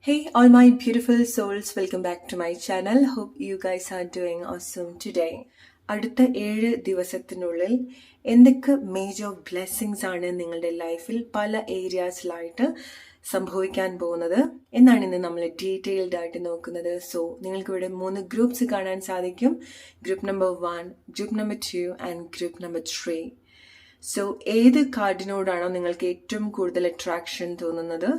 Hey, all my beautiful souls, welcome back to my channel. Hope you guys are doing awesome today. അടുത്ത 7 ദിവസത്തിനുള്ളിൽ എന്തൊക്കെ major blessings ആണ് നിങ്ങളുടെ ലൈഫിൽ പല ഏരിയാസിലായിട്ട് സംഭവിക്കാൻ പോകുന്നത് എന്നാണ് ഇന്ന് നമ്മൾ ഡീറ്റെയിൽഡ് ആയിട്ട് നോക്കുന്നത്. സോ നിങ്ങൾക്ക് ഇവിടെ 3 ഗ്രൂപ്പ്സ് കാണാൻ സാധിക്കും. Group number 1, group number 2 and group number 3. So ഏത് കാർഡിനോടാണോ നിങ്ങൾക്ക് ഏറ്റവും കൂടുതൽ അട്രാക്ഷൻ തോന്നുന്നത്,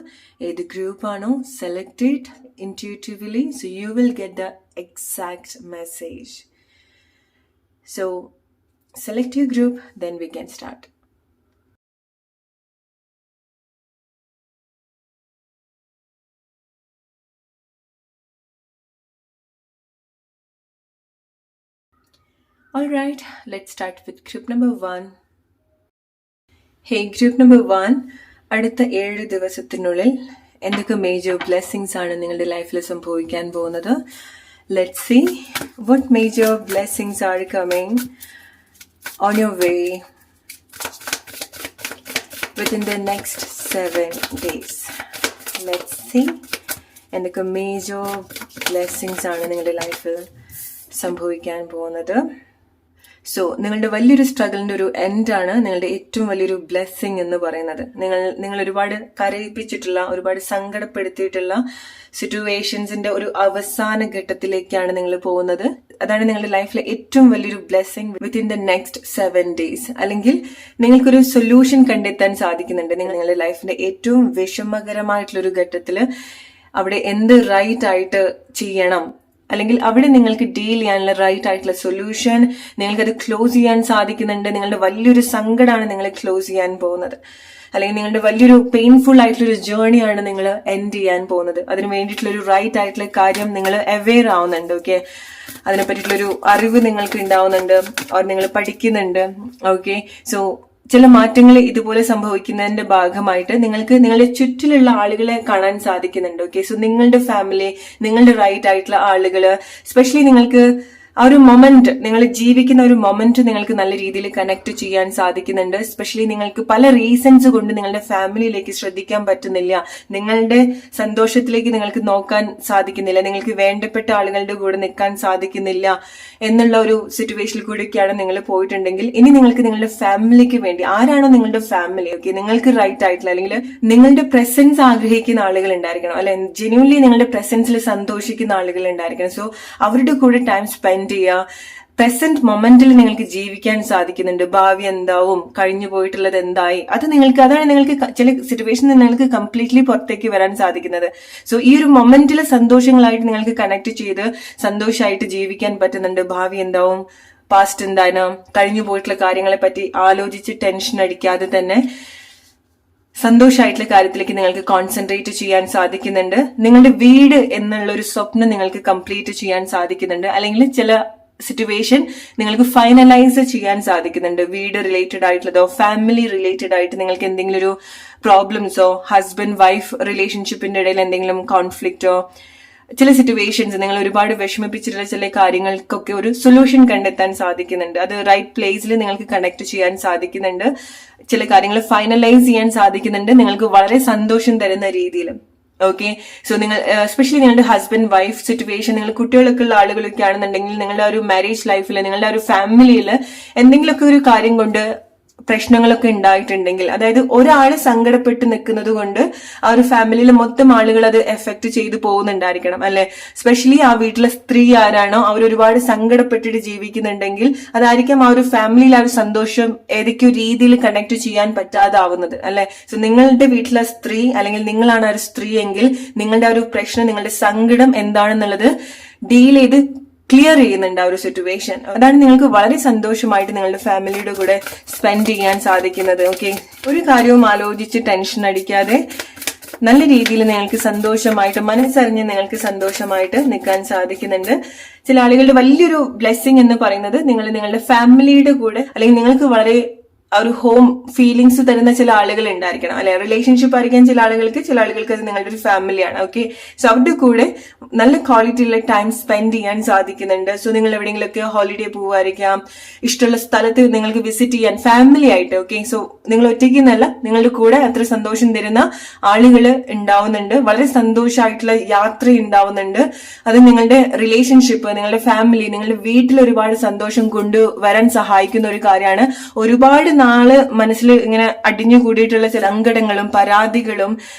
ഏത് ഗ്രൂപ്പാണോ selected intuitively, so you will get the exact message. So select your group, then we can start. All right, let's start with group number 1. Hey group number 1, അടുത്ത 7 ദിവസത്തിനുള്ളിൽ എന്തൊക്കെ മേജർ ബ്ലെസ്സിങ്സ് ആണ് നിങ്ങളുടെ ലൈഫിൽ സംഭവിക്കാൻ പോകുന്നത്. Let's see what major blessings are coming on your way within the next 7 days. Let's see എന്തൊക്കെ major blessings ആണ് നിങ്ങളുടെ ലൈഫിൽ സംഭവിക്കാൻ പോകുന്നത്. സോ നിങ്ങളുടെ വലിയൊരു സ്ട്രഗിളിന്റെ ഒരു എൻഡാണ് നിങ്ങളുടെ ഏറ്റവും വലിയൊരു ബ്ലെസ്സിങ് എന്ന് പറയുന്നത്. നിങ്ങൾ ഒരുപാട് കരയിപ്പിച്ചിട്ടുള്ള, ഒരുപാട് സങ്കടപ്പെടുത്തിയിട്ടുള്ള സിറ്റുവേഷൻസിന്റെ ഒരു അവസാന ഘട്ടത്തിലേക്കാണ് നിങ്ങൾ പോകുന്നത്. അതാണ് നിങ്ങളുടെ ലൈഫിലെ ഏറ്റവും വലിയൊരു blessing within the next 7 days. അല്ലെങ്കിൽ നിങ്ങൾക്കൊരു സൊല്യൂഷൻ കണ്ടെത്താൻ സാധിക്കുന്നുണ്ട്. നിങ്ങളുടെ ലൈഫിന്റെ ഏറ്റവും വിഷമകരമായിട്ടുള്ളൊരു ഘട്ടത്തിൽ അവിടെ എന്ത് റൈറ്റ് ആയിട്ട് ചെയ്യണം, അല്ലെങ്കിൽ അവിടെ നിങ്ങൾക്ക് ഡീൽ ചെയ്യാനുള്ള റൈറ്റ് ആയിട്ടുള്ള സൊല്യൂഷൻ, നിങ്ങൾക്കത് ക്ലോസ് ചെയ്യാൻ സാധിക്കുന്നുണ്ട്. നിങ്ങളുടെ വലിയൊരു സങ്കടമാണ് നിങ്ങൾ ക്ലോസ് ചെയ്യാൻ പോകുന്നത്, അല്ലെങ്കിൽ നിങ്ങളുടെ വലിയൊരു പെയിൻഫുൾ ആയിട്ടുള്ളൊരു ജേർണിയാണ് നിങ്ങൾ എൻഡ് ചെയ്യാൻ പോകുന്നത്. അതിന് വേണ്ടിയിട്ടുള്ളൊരു റൈറ്റ് ആയിട്ടുള്ള കാര്യം നിങ്ങൾ അവെയർ ആവുന്നുണ്ട്. ഓക്കെ, അതിനെ പറ്റിയിട്ടുള്ളൊരു അറിവ് നിങ്ങൾക്ക് ഉണ്ടാവുന്നുണ്ട്, ഓർ നിങ്ങൾ പഠിക്കുന്നുണ്ട്. ഓക്കെ, സോ ചില മാറ്റങ്ങൾ ഇതുപോലെ സംഭവിക്കുന്നതിന്റെ ഭാഗമായിട്ട് നിങ്ങൾക്ക് നിങ്ങളുടെ ചുറ്റിലുള്ള ആളുകളെ കാണാൻ സാധിക്കുന്നുണ്ട്. ഓക്കെ, സോ നിങ്ങളുടെ ഫാമിലി, നിങ്ങളുടെ റൈറ്റ് ആയിട്ടുള്ള ആളുകള്, സ്പെഷ്യലി നിങ്ങൾക്ക് ആ ഒരു മൊമെന്റ്, നിങ്ങൾ ജീവിക്കുന്ന ഒരു മൊമെന്റ് നിങ്ങൾക്ക് നല്ല രീതിയിൽ കണക്ട് ചെയ്യാൻ സാധിക്കുന്നുണ്ട്. സ്പെഷ്യലി നിങ്ങൾക്ക് പല റീസൺസ് കൊണ്ട് നിങ്ങളുടെ ഫാമിലിയിലേക്ക് ശ്രദ്ധിക്കാൻ പറ്റുന്നില്ല, നിങ്ങളുടെ സന്തോഷത്തിലേക്ക് നിങ്ങൾക്ക് നോക്കാൻ സാധിക്കുന്നില്ല, നിങ്ങൾക്ക് വേണ്ടപ്പെട്ട ആളുകളുടെ കൂടെ നിൽക്കാൻ സാധിക്കുന്നില്ല എന്നുള്ള ഒരു സിറ്റുവേഷനിൽ കൂടെയൊക്കെയാണ് നിങ്ങൾ പോയിട്ടുണ്ടെങ്കിൽ, ഇനി നിങ്ങൾക്ക് നിങ്ങളുടെ ഫാമിലിക്ക് വേണ്ടി, ആരാണോ നിങ്ങളുടെ ഫാമിലി, ഓക്കെ, നിങ്ങൾക്ക് റൈറ്റ് ആയിട്ടുള്ള അല്ലെങ്കിൽ നിങ്ങളുടെ പ്രസൻസ് ആഗ്രഹിക്കുന്ന ആളുകൾ ഉണ്ടായിരിക്കണം, അല്ലെ, ജെന്യൂൻലി നിങ്ങളുടെ പ്രസൻസിൽ സന്തോഷിക്കുന്ന ആളുകൾ ഉണ്ടായിരിക്കണം. സോ അവരുടെ കൂടെ ടൈം സ്പെൻഡ് ചെയ്യുക. പ്രസന്റ് മൊമെന്റിൽ നിങ്ങൾക്ക് ജീവിക്കാൻ സാധിക്കുന്നുണ്ട്. ഭാവി എന്താവും, കഴിഞ്ഞു പോയിട്ടുള്ളത് എന്തായി, അതാണ് നിങ്ങൾക്ക് ചില സിറ്റുവേഷനിൽ നിങ്ങൾക്ക് കംപ്ലീറ്റ്ലി പുറത്തേക്ക് വരാൻ സാധിക്കുന്നത്. സോ ഈ ഒരു മൊമെന്റിൽ സന്തോഷങ്ങളായിട്ട് നിങ്ങൾക്ക് കണക്ട് ചെയ്ത് സന്തോഷമായിട്ട് ജീവിക്കാൻ പറ്റുന്നുണ്ട്. ഭാവി എന്താവും, പാസ്റ്റ് എന്താണ്, കഴിഞ്ഞു പോയിട്ടുള്ള കാര്യങ്ങളെ പറ്റി ആലോചിച്ച് ടെൻഷൻ അടിക്കാതെ തന്നെ സന്തോഷമായിട്ടുള്ള കാര്യത്തിലേക്ക് നിങ്ങൾക്ക് കോൺസെൻട്രേറ്റ് ചെയ്യാൻ സാധിക്കുന്നുണ്ട്. നിങ്ങളുടെ വീട് എന്നുള്ള ഒരു സ്വപ്നം നിങ്ങൾക്ക് കംപ്ലീറ്റ് ചെയ്യാൻ സാധിക്കുന്നുണ്ട്, അല്ലെങ്കിൽ ചില സിറ്റുവേഷൻ നിങ്ങൾക്ക് ഫൈനലൈസ് ചെയ്യാൻ സാധിക്കുന്നുണ്ട്. വീട് റിലേറ്റഡ് ആയിട്ടുള്ളതോ ഫാമിലി റിലേറ്റഡ് ആയിട്ട് നിങ്ങൾക്ക് എന്തെങ്കിലും ഒരു പ്രോബ്ലംസോ, ഹസ്ബൻഡ് വൈഫ് റിലേഷൻഷിപ്പിന്റെ ഇടയിൽ എന്തെങ്കിലും കോൺഫ്ലിക്റ്റോ, ചില സിറ്റുവേഷൻസ് നിങ്ങൾ ഒരുപാട് വിഷമിപ്പിച്ചിട്ടുള്ള ചില കാര്യങ്ങൾക്കൊക്കെ ഒരു സൊല്യൂഷൻ കണ്ടെത്താൻ സാധിക്കുന്നുണ്ട്. അത് റൈറ്റ് പ്ലേസിൽ നിങ്ങൾക്ക് കണക്ട് ചെയ്യാൻ സാധിക്കുന്നുണ്ട്. ചില കാര്യങ്ങൾ ഫൈനലൈസ് ചെയ്യാൻ സാധിക്കുന്നുണ്ട് നിങ്ങൾക്ക് വളരെ സന്തോഷം തരുന്ന രീതിയിൽ. ഓക്കെ, സോ നിങ്ങൾ എസ്പെഷ്യലി നിങ്ങളുടെ ഹസ്ബൻഡ് വൈഫ് സിറ്റുവേഷൻ, നിങ്ങൾ കുട്ടികളൊക്കെ ഉള്ള ആളുകളൊക്കെ ആണെന്നുണ്ടെങ്കിൽ, നിങ്ങളുടെ ഒരു മാരേജ് ലൈഫിൽ, നിങ്ങളുടെ ഒരു ഫാമിലിയിൽ എന്തെങ്കിലുമൊക്കെ ഒരു കാര്യം കൊണ്ട് പ്രശ്നങ്ങളൊക്കെ ഉണ്ടായിട്ടുണ്ടെങ്കിൽ, അതായത് ഒരാള് സങ്കടപ്പെട്ട് നിൽക്കുന്നത് കൊണ്ട് ആ ഒരു ഫാമിലിയിലെ മൊത്തം ആളുകൾ അത് എഫക്ട് ചെയ്തു പോകുന്നുണ്ടായിരിക്കണം, അല്ലെ. സ്പെഷ്യലി ആ വീട്ടിലെ സ്ത്രീ ആരാണോ അവർ ഒരുപാട് സങ്കടപ്പെട്ടിട്ട് ജീവിക്കുന്നുണ്ടെങ്കിൽ അതായിരിക്കും ആ ഒരു ഫാമിലിയിൽ ആ ഒരു സന്തോഷം ഏതൊക്കെയോ രീതിയിൽ കണക്ട് ചെയ്യാൻ പറ്റാതാവുന്നത്, അല്ലെ. സോ നിങ്ങളുടെ വീട്ടിലെ സ്ത്രീ, അല്ലെങ്കിൽ നിങ്ങളാണ് ആ ഒരു സ്ത്രീ എങ്കിൽ, നിങ്ങളുടെ ആ ഒരു പ്രശ്നം, നിങ്ങളുടെ സങ്കടം എന്താണെന്നുള്ളത് ഡീൽ ചെയ്ത് ക്ലിയർ ചെയ്യുന്നുണ്ട് ആ ഒരു സിറ്റുവേഷൻ. അതാണ് നിങ്ങൾക്ക് വളരെ സന്തോഷമായിട്ട് നിങ്ങളുടെ ഫാമിലിയുടെ കൂടെ സ്പെൻഡ് ചെയ്യാൻ സാധിക്കുന്നത്. ഓക്കെ, ഒരു കാര്യവും ആലോചിച്ച് ടെൻഷൻ അടിക്കാതെ നല്ല രീതിയിൽ നിങ്ങൾക്ക് സന്തോഷമായിട്ട്, മനസ്സറിഞ്ഞ് നിങ്ങൾക്ക് സന്തോഷമായിട്ട് നിൽക്കാൻ സാധിക്കുന്നുണ്ട്. ചില ആളുകളുടെ വലിയൊരു ബ്ലെസ്സിങ് എന്ന് പറയുന്നത് നിങ്ങളുടെ ഫാമിലിയുടെ കൂടെ, അല്ലെങ്കിൽ നിങ്ങൾക്ക് വളരെ ആ ഒരു ഹോം ഫീലിങ്സ് തരുന്ന ചില ആളുകൾ ഉണ്ടായിരിക്കണം അല്ലെ. റിലേഷൻഷിപ്പ് ആയിരിക്കാം ചില ആളുകൾക്ക് അത് നിങ്ങളുടെ ഒരു ഫാമിലിയാണ്. ഓക്കെ, സോ അവരുടെ കൂടെ നല്ല ക്വാളിറ്റിയുള്ള ടൈം സ്പെൻഡ് ചെയ്യാൻ സാധിക്കുന്നുണ്ട്. സോ നിങ്ങൾ എവിടെയെങ്കിലുമൊക്കെ ഹോളിഡേ പോവായിരിക്കാം, ഇഷ്ടമുള്ള സ്ഥലത്ത് നിങ്ങൾക്ക് വിസിറ്റ് ചെയ്യാൻ ഫാമിലി ആയിട്ട്. ഓക്കെ, സോ നിങ്ങൾ ഒറ്റയ്ക്ക് എന്നല്ല, നിങ്ങളുടെ കൂടെ അത്ര സന്തോഷം തരുന്ന ആളുകൾ ഉണ്ടാവുന്നുണ്ട്. വളരെ സന്തോഷമായിട്ടുള്ള യാത്ര ഉണ്ടാവുന്നുണ്ട്. അത് നിങ്ങളുടെ റിലേഷൻഷിപ്പ്, നിങ്ങളുടെ ഫാമിലി, നിങ്ങളുടെ വീട്ടിൽ ഒരുപാട് സന്തോഷം കൊണ്ടുവരാൻ സഹായിക്കുന്ന ഒരു കാര്യമാണ്. ഒരുപാട് നാള് മനസ്സിൽ ഇങ്ങനെ അടിഞ്ഞു കൂടിയിട്ടുള്ള ചില സങ്കടങ്ങളും പരാതികളും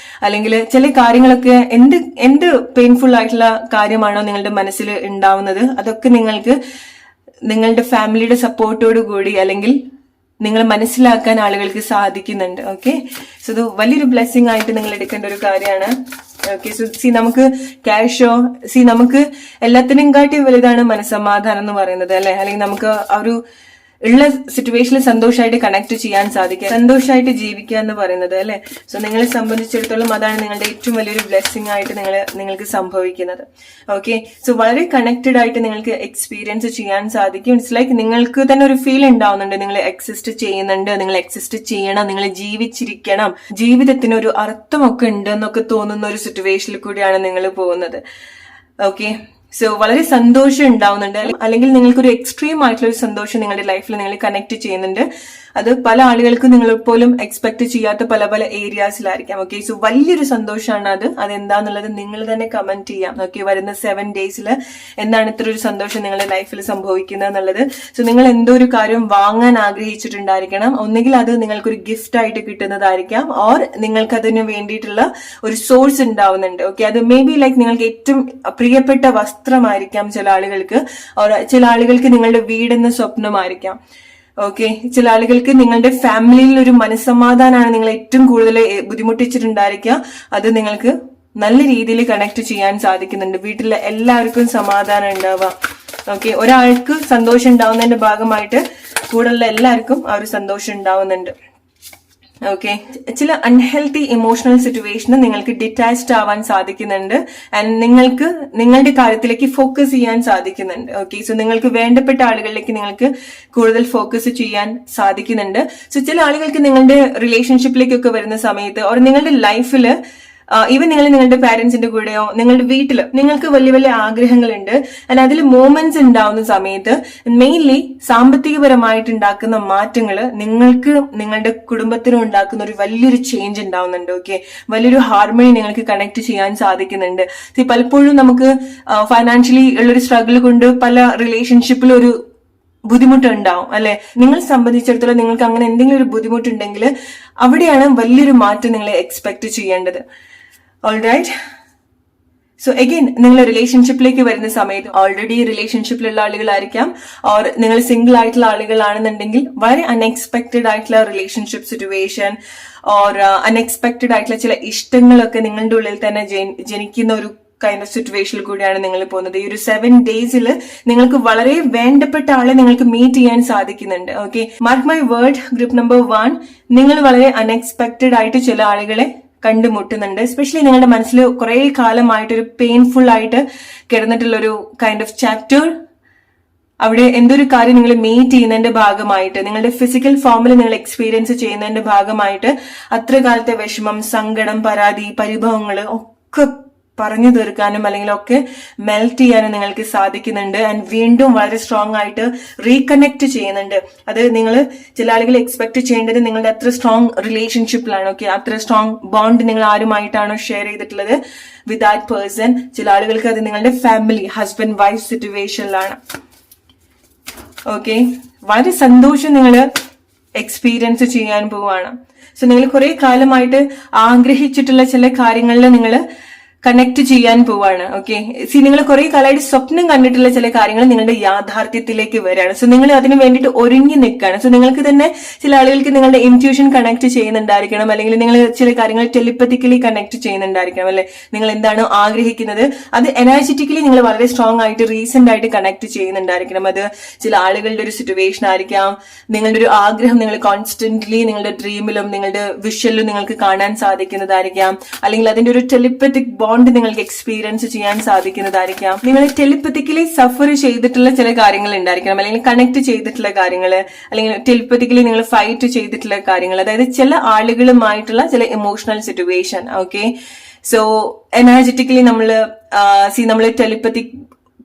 അല്ലെങ്കിൽ ചില കാര്യങ്ങളൊക്കെ എന്ത് പെയിൻഫുൾ ആയിട്ടുള്ള കാര്യമാണോ നിങ്ങളുടെ മനസ്സിൽ ഉണ്ടാവുന്നത്, അതൊക്കെ നിങ്ങൾക്ക് നിങ്ങളുടെ ഫാമിലിയുടെ സപ്പോർട്ടോട് കൂടി അല്ലെങ്കിൽ നിങ്ങൾ മനസ്സിലാക്കാൻ ആളുകൾക്ക് സാധിക്കുന്നുണ്ട്. ഓക്കെ, സോ ഇത് വലിയൊരു ബ്ലെസ്സിങ് ആയിട്ട് നിങ്ങൾ എടുക്കേണ്ട ഒരു കാര്യമാണ്. ഓക്കെ, സോ നമുക്ക് ക്യാഷോ നമുക്ക് എല്ലാത്തിനും കാട്ടി വലുതാണ് മനസ്സമാധാനം എന്ന് പറയുന്നത് അല്ലെ. അല്ലെങ്കിൽ നമുക്ക് ആ ഒരു ഉള്ള സിറ്റുവേഷനിൽ സന്തോഷമായിട്ട് കണക്ട് ചെയ്യാൻ സാധിക്കുക, സന്തോഷമായിട്ട് ജീവിക്കുക എന്ന് പറയുന്നത് അല്ലെ. സോ നിങ്ങളെ സംബന്ധിച്ചിടത്തോളം അതാണ് നിങ്ങളുടെ ഏറ്റവും വലിയൊരു ബ്ലെസ്സിങ് ആയിട്ട് നിങ്ങൾക്ക് സംഭവിക്കുന്നത്. ഓക്കെ, സോ വളരെ കണക്റ്റഡ് ആയിട്ട് നിങ്ങൾക്ക് എക്സ്പീരിയൻസ് ചെയ്യാൻ സാധിക്കും. ഇറ്റ്സ് ലൈക്ക് നിങ്ങൾക്ക് തന്നെ ഒരു ഫീൽ ഉണ്ടാവുന്നുണ്ട്, നിങ്ങൾ എക്സിസ്റ്റ് ചെയ്യുന്നുണ്ട്, നിങ്ങൾ എക്സിസ്റ്റ് ചെയ്യണം, നിങ്ങൾ ജീവിച്ചിരിക്കണം, ജീവിതത്തിന് ഒരു അർത്ഥമൊക്കെ ഉണ്ട് എന്നൊക്കെ തോന്നുന്ന ഒരു സിറ്റുവേഷനിൽ കൂടിയാണ് നിങ്ങൾ പോകുന്നത്. ഓക്കെ, സോ വളരെ സന്തോഷം ഉണ്ടാവുന്നുണ്ട്. അല്ലെങ്കിൽ നിങ്ങൾക്കൊരു എക്സ്ട്രീം ആയിട്ടുള്ള ഒരു സന്തോഷം നിങ്ങളുടെ ലൈഫിൽ നിങ്ങൾ കണക്ട് ചെയ്യുന്നുണ്ട്. അത് പല ആളുകൾക്കും നിങ്ങൾ പോലും എക്സ്പെക്ട് ചെയ്യാത്ത പല പല ഏരിയാസിലായിരിക്കാം. ഓക്കെ, സോ വലിയൊരു സന്തോഷമാണ് അതെന്താന്നുള്ളത് നിങ്ങൾ തന്നെ കമന്റ് ചെയ്യാം. ഓക്കെ, വരുന്ന 7 days എന്താണ് ഇത്ര ഒരു സന്തോഷം നിങ്ങളുടെ ലൈഫിൽ സംഭവിക്കുന്നത് എന്നുള്ളത്. സോ നിങ്ങൾ എന്തോ ഒരു കാര്യം വാങ്ങാൻ ആഗ്രഹിച്ചിട്ടുണ്ടായിരിക്കണം. ഒന്നുകിൽ അത് നിങ്ങൾക്കൊരു ഗിഫ്റ്റ് ആയിട്ട് കിട്ടുന്നതായിരിക്കാം, ഓർ നിങ്ങൾക്ക് അതിന് വേണ്ടിയിട്ടുള്ള ഒരു സോഴ്സ് ഉണ്ടാവുന്നുണ്ട്. ഓക്കെ, അത് മേ ബി ലൈക്ക് നിങ്ങൾക്ക് ഏറ്റവും പ്രിയപ്പെട്ട വസ്ത്രമായിരിക്കാം ചില ആളുകൾക്ക്, ഓർ ചില ആളുകൾക്ക് നിങ്ങളുടെ വീടെന്ന സ്വപ്നമായിരിക്കാം. ഓക്കെ, ചില ആളുകൾക്ക് നിങ്ങളുടെ ഫാമിലിയിൽ ഒരു മനസ്സമാധാനമാണ് നിങ്ങൾ ഏറ്റവും കൂടുതൽ ബുദ്ധിമുട്ടിച്ചിട്ടുണ്ടായിരിക്കുക. അത് നിങ്ങൾക്ക് നല്ല രീതിയിൽ കണക്ട് ചെയ്യാൻ സാധിക്കുന്നുണ്ട്. വീട്ടിലെ എല്ലാവർക്കും സമാധാനം ഉണ്ടാവുക. ഓക്കെ, ഒരാൾക്ക് സന്തോഷം ഉണ്ടാവുന്നതിന്റെ ഭാഗമായിട്ട് കൂടെയുള്ള എല്ലാവർക്കും ആ ഒരു സന്തോഷം ഉണ്ടാവുന്നുണ്ട്. ഓക്കെ, ചില അൺഹെൽത്തി ഇമോഷണൽ സിറ്റുവേഷന് നിങ്ങൾക്ക് ഡിറ്റാച്ച്ഡ് ആവാൻ സാധിക്കുന്നുണ്ട് ആൻഡ് നിങ്ങൾക്ക് നിങ്ങളുടെ കാര്യത്തിലേക്ക് ഫോക്കസ് ചെയ്യാൻ സാധിക്കുന്നുണ്ട്. ഓക്കെ, സോ നിങ്ങൾക്ക് വേണ്ടപ്പെട്ട ആളുകളിലേക്ക് നിങ്ങൾക്ക് കൂടുതൽ ഫോക്കസ് ചെയ്യാൻ സാധിക്കുന്നുണ്ട്. സോ ചില ആളുകൾക്ക് നിങ്ങളുടെ റിലേഷൻഷിപ്പിലേക്കൊക്കെ വരുന്ന സമയത്ത് ഓർ നിങ്ങളുടെ ലൈഫിൽ ഈവൻ നിങ്ങൾ നിങ്ങളുടെ പാരന്റ്സിന്റെ കൂടെയോ നിങ്ങളുടെ വീട്ടിൽ നിങ്ങൾക്ക് വലിയ വലിയ ആഗ്രഹങ്ങളുണ്ട് ആൻഡ് അതിൽ മൂമെന്റ്സ് ഉണ്ടാവുന്ന സമയത്ത് മെയിൻലി സാമ്പത്തികപരമായിട്ട് ഉണ്ടാക്കുന്ന മാറ്റങ്ങൾ നിങ്ങൾക്ക് നിങ്ങളുടെ കുടുംബത്തിനും ഉണ്ടാക്കുന്ന ഒരു വലിയൊരു ചേഞ്ച് ഉണ്ടാവുന്നുണ്ട്. ഓക്കെ, വലിയൊരു ഹാർമണി നിങ്ങൾക്ക് കണക്ട് ചെയ്യാൻ സാധിക്കുന്നുണ്ട്. പലപ്പോഴും നമുക്ക് ഫൈനാൻഷ്യലി ഉള്ളൊരു സ്ട്രഗിൾ കൊണ്ട് പല റിലേഷൻഷിപ്പിലും ഒരു ബുദ്ധിമുട്ടുണ്ടാവും അല്ലെ. നിങ്ങൾ സംബന്ധിച്ചിടത്തോളം നിങ്ങൾക്ക് അങ്ങനെ എന്തെങ്കിലും ഒരു ബുദ്ധിമുട്ടുണ്ടെങ്കിൽ അവിടെയാണ് വലിയൊരു മാറ്റം നിങ്ങൾ എക്സ്പെക്ട് ചെയ്യേണ്ടത്. ഓൾറൈറ്റ്, സോ അഗൈൻ നിങ്ങൾ റിലേഷൻഷിപ്പിലേക്ക് വരുന്ന സമയത്ത് ഓൾറെഡി റിലേഷൻഷിപ്പിലുള്ള ആളുകളായിരിക്കാം, ഓർ നിങ്ങൾ സിംഗിൾ ആയിട്ടുള്ള ആളുകളാണെന്നുണ്ടെങ്കിൽ വളരെ അൺഎക്സ്പെക്ടഡ് ആയിട്ടുള്ള റിലേഷൻഷിപ്പ് സിറ്റുവേഷൻ ഓർ അൺഎക്സ്പെക്ടഡ് ആയിട്ടുള്ള ചില ഇഷ്ടങ്ങളൊക്കെ നിങ്ങളുടെ ഉള്ളിൽ തന്നെ ജനിക്കുന്ന ഒരു കൈൻഡ് ഓഫ് സിറ്റുവേഷനിൽ കൂടിയാണ് നിങ്ങൾ പോകുന്നത്. ഈ ഒരു 7 days നിങ്ങൾക്ക് വളരെ വേണ്ടപ്പെട്ട ആളെ നിങ്ങൾക്ക് മീറ്റ് ചെയ്യാൻ സാധിക്കുന്നുണ്ട്. Okay, mark my word, group number 1, നിങ്ങൾ വളരെ അൺഎക്സ്പെക്ടഡ് ആയിട്ട് ചില ആളുകളെ കണ്ടുമുട്ടുന്നുണ്ട്. എസ്പെഷ്യലി നിങ്ങളുടെ മനസ്സിൽ കുറെ കാലമായിട്ടൊരു പെയിൻഫുൾ ആയിട്ട് കിടന്നിട്ടുള്ളൊരു കൈൻഡ് ഓഫ് ചാപ്റ്റർ, അവിടെ എന്തൊരു കാര്യം നിങ്ങൾ മീറ്റ് ചെയ്യുന്നതിന്റെ ഭാഗമായിട്ട് നിങ്ങളുടെ ഫിസിക്കൽ ഫോമിൽ നിങ്ങൾ എക്സ്പീരിയൻസ് ചെയ്യുന്നതിന്റെ ഭാഗമായിട്ട് അത്ര കാലത്തെ വിഷമം, സങ്കടം, പരാതി, പരിഭവങ്ങൾ ഒക്കെ പറഞ്ഞു തീർക്കാനും അല്ലെങ്കിൽ ഒക്കെ മെൽറ്റ് ചെയ്യാനും നിങ്ങൾക്ക് സാധിക്കുന്നുണ്ട് ആൻഡ് വീണ്ടും വളരെ സ്ട്രോങ് ആയിട്ട് റീകണക്ട് ചെയ്യുന്നുണ്ട്. അത് നിങ്ങൾ ചില ആളുകൾ എക്സ്പെക്ട് ചെയ്യേണ്ടത് നിങ്ങളുടെ അത്ര സ്ട്രോങ് റിലേഷൻഷിപ്പിലാണ്. ഓക്കെ, അത്ര സ്ട്രോങ് ബോണ്ട് നിങ്ങൾ ആരുമായിട്ടാണോ ഷെയർ ചെയ്തിട്ടുള്ളത് വിത്ത് ദാറ്റ് പേഴ്സൺ. ചില ആളുകൾക്ക് അത് നിങ്ങളുടെ ഫാമിലി, ഹസ്ബൻഡ് വൈഫ് സിറ്റുവേഷനിലാണ്. ഓക്കെ, വളരെ സന്തോഷം നിങ്ങൾ എക്സ്പീരിയൻസ് ചെയ്യാൻ പോവുകയാണ്. സോ നിങ്ങൾ കുറെ കാലമായിട്ട് ആഗ്രഹിച്ചിട്ടുള്ള ചില കാര്യങ്ങളിൽ നിങ്ങൾ കണക്ട് ചെയ്യാൻ പോവാണ്. ഓക്കെ, നിങ്ങൾ കുറെ കാലമായിട്ട് സ്വപ്നം കണ്ടിട്ടുള്ള ചില കാര്യങ്ങൾ നിങ്ങളുടെ യാഥാർത്ഥ്യത്തിലേക്ക് വരികയാണ്. സോ നിങ്ങൾ അതിന് വേണ്ടിയിട്ട് ഒരുങ്ങി നിൽക്കുകയാണ്. സോ നിങ്ങൾക്ക് തന്നെ ചില ആളുകൾക്ക് നിങ്ങളുടെ ഇൻറ്റ്യൂഷൻ കണക്ട് ചെയ്യുന്നുണ്ടായിരിക്കണം, അല്ലെങ്കിൽ നിങ്ങൾ ചില കാര്യങ്ങൾ ടെലിപ്പത്തിക്കലി കണക്ട് ചെയ്യുന്നുണ്ടായിരിക്കണം അല്ലെ. നിങ്ങൾ എന്താണോ ആഗ്രഹിക്കുന്നത് അത് എനർജറ്റിക്കലി നിങ്ങൾ വളരെ സ്ട്രോങ് ആയിട്ട് റീസെന്റ് ആയിട്ട് കണക്ട് ചെയ്യുന്നുണ്ടായിരിക്കണം. അത് ചില ആളുകളുടെ ഒരു സിറ്റുവേഷൻ ആയിരിക്കാം, നിങ്ങളുടെ ഒരു ആഗ്രഹം നിങ്ങൾ കോൺസ്റ്റന്റ്ലി നിങ്ങളുടെ ഡ്രീമിലും നിങ്ങളുടെ വിഷ്വലിലും നിങ്ങൾക്ക് കാണാൻ സാധിക്കുന്നതായിരിക്കാം, അല്ലെങ്കിൽ അതിന്റെ ഒരു ടെലിപ്പത്തിക് ബോണ്ട് ബോണ്ട് നിങ്ങൾക്ക് എക്സ്പീരിയൻസ് ചെയ്യാൻ സാധിക്കുന്നതായിരിക്കാം. നിങ്ങൾ ടെലിപ്പത്തിക്കലി സഫർ ചെയ്തിട്ടുള്ള ചില കാര്യങ്ങൾ ഉണ്ടായിരിക്കണം, അല്ലെങ്കിൽ കണക്ട് ചെയ്തിട്ടുള്ള കാര്യങ്ങൾ, അല്ലെങ്കിൽ ടെലിപ്പത്തിക്കലി നിങ്ങൾ ഫൈറ്റ് ചെയ്തിട്ടുള്ള കാര്യങ്ങൾ, അതായത് ചില ആളുകളുമായിട്ടുള്ള ചില emotional situation. Okay, so energetically നമ്മൾ ടെലിപ്പത്തിക്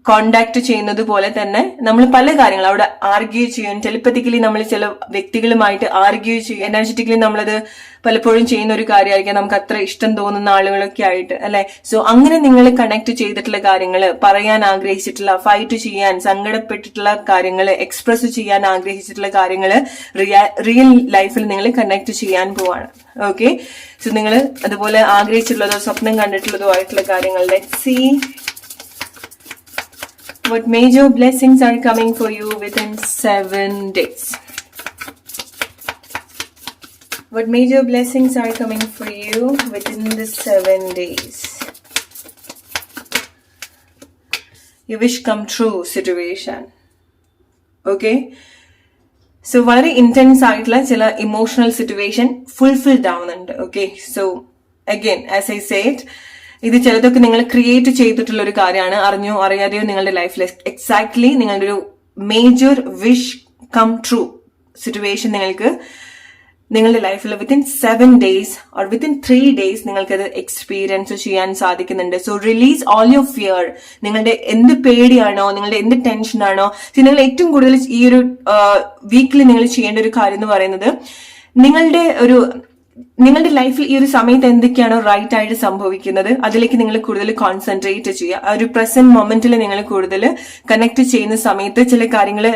കോണ്ടാക്ട് ചെയ്യുന്നത് പോലെ തന്നെ നമ്മൾ പല കാര്യങ്ങൾ അവിടെ ആർഗ്യൂ ചെയ്യും. ടെലിപ്പത്തിക്കലി നമ്മൾ ചില വ്യക്തികളുമായിട്ട് ആർഗ്യൂ ചെയ്യും. എനർജറ്റിക്കലി നമ്മളത് പലപ്പോഴും ചെയ്യുന്ന ഒരു കാര്യമായിരിക്കാം, നമുക്ക് അത്ര ഇഷ്ടം തോന്നുന്ന ആളുകളൊക്കെ ആയിട്ട്, അല്ലെ? സോ അങ്ങനെ നിങ്ങൾ കണക്ട് ചെയ്തിട്ടുള്ള കാര്യങ്ങൾ, പറയാൻ ആഗ്രഹിച്ചിട്ടുള്ള, ഫൈറ്റ് ചെയ്യാൻ സങ്കടപ്പെട്ടിട്ടുള്ള കാര്യങ്ങൾ, എക്സ്പ്രസ് ചെയ്യാൻ ആഗ്രഹിച്ചിട്ടുള്ള കാര്യങ്ങൾ റിയൽ ലൈഫിൽ നിങ്ങൾ കണക്ട് ചെയ്യാൻ പോവാണ്. ഓക്കെ, സോ നിങ്ങൾ അതുപോലെ ആഗ്രഹിച്ചിട്ടുള്ളതോ സ്വപ്നം കണ്ടിട്ടുള്ളതോ ആയിട്ടുള്ള കാര്യങ്ങൾ. Let's see what major blessings are coming for you within 7 days. What major blessings are coming for you within the 7 days? Your wish come true situation. Okay, so വളരെ intense ആയിട്ടുള്ള ചില emotional situation fulfilled ആവുന്നുണ്ട്. Okay, so again as I said, ഇത് ചിലതൊക്കെ നിങ്ങൾ create ചെയ്തിട്ടുള്ള ഒരു കാര്യമാണ്. അറിഞ്ഞോ അറിയാതെയോ നിങ്ങളുടെ ലൈഫിൽ എക്സാക്ട്ലി നിങ്ങളുടെ ഒരു major wish come true situation നിങ്ങൾക്ക് നിങ്ങളുടെ ലൈഫിൽ within 7 days or within 3 days നിങ്ങൾക്കത് എക്സ്പീരിയൻസ് ചെയ്യാൻ സാധിക്കുന്നുണ്ട്. So release all your fear. നിങ്ങളുടെ എന്ത് പേടിയാണോ, നിങ്ങളുടെ എന്ത് ടെൻഷനാണോ, നിങ്ങൾ ഏറ്റവും കൂടുതൽ ഈ ഒരു വീക്കിൽ നിങ്ങൾ ചെയ്യേണ്ട ഒരു കാര്യം എന്ന് പറയുന്നത്, നിങ്ങളുടെ ലൈഫിൽ ഈ ഒരു സമയത്ത് എന്തൊക്കെയാണോ റൈറ്റ് ആയിട്ട് സംഭവിക്കുന്നത് അതിലേക്ക് നിങ്ങൾ കൂടുതൽ കോൺസെൻട്രേറ്റ് ചെയ്യുക. ആ ഒരു പ്രസന്റ് മൊമെന്റിൽ നിങ്ങൾ കൂടുതൽ കണക്ട് ചെയ്യുന്ന സമയത്ത് ചില കാര്യങ്ങൾ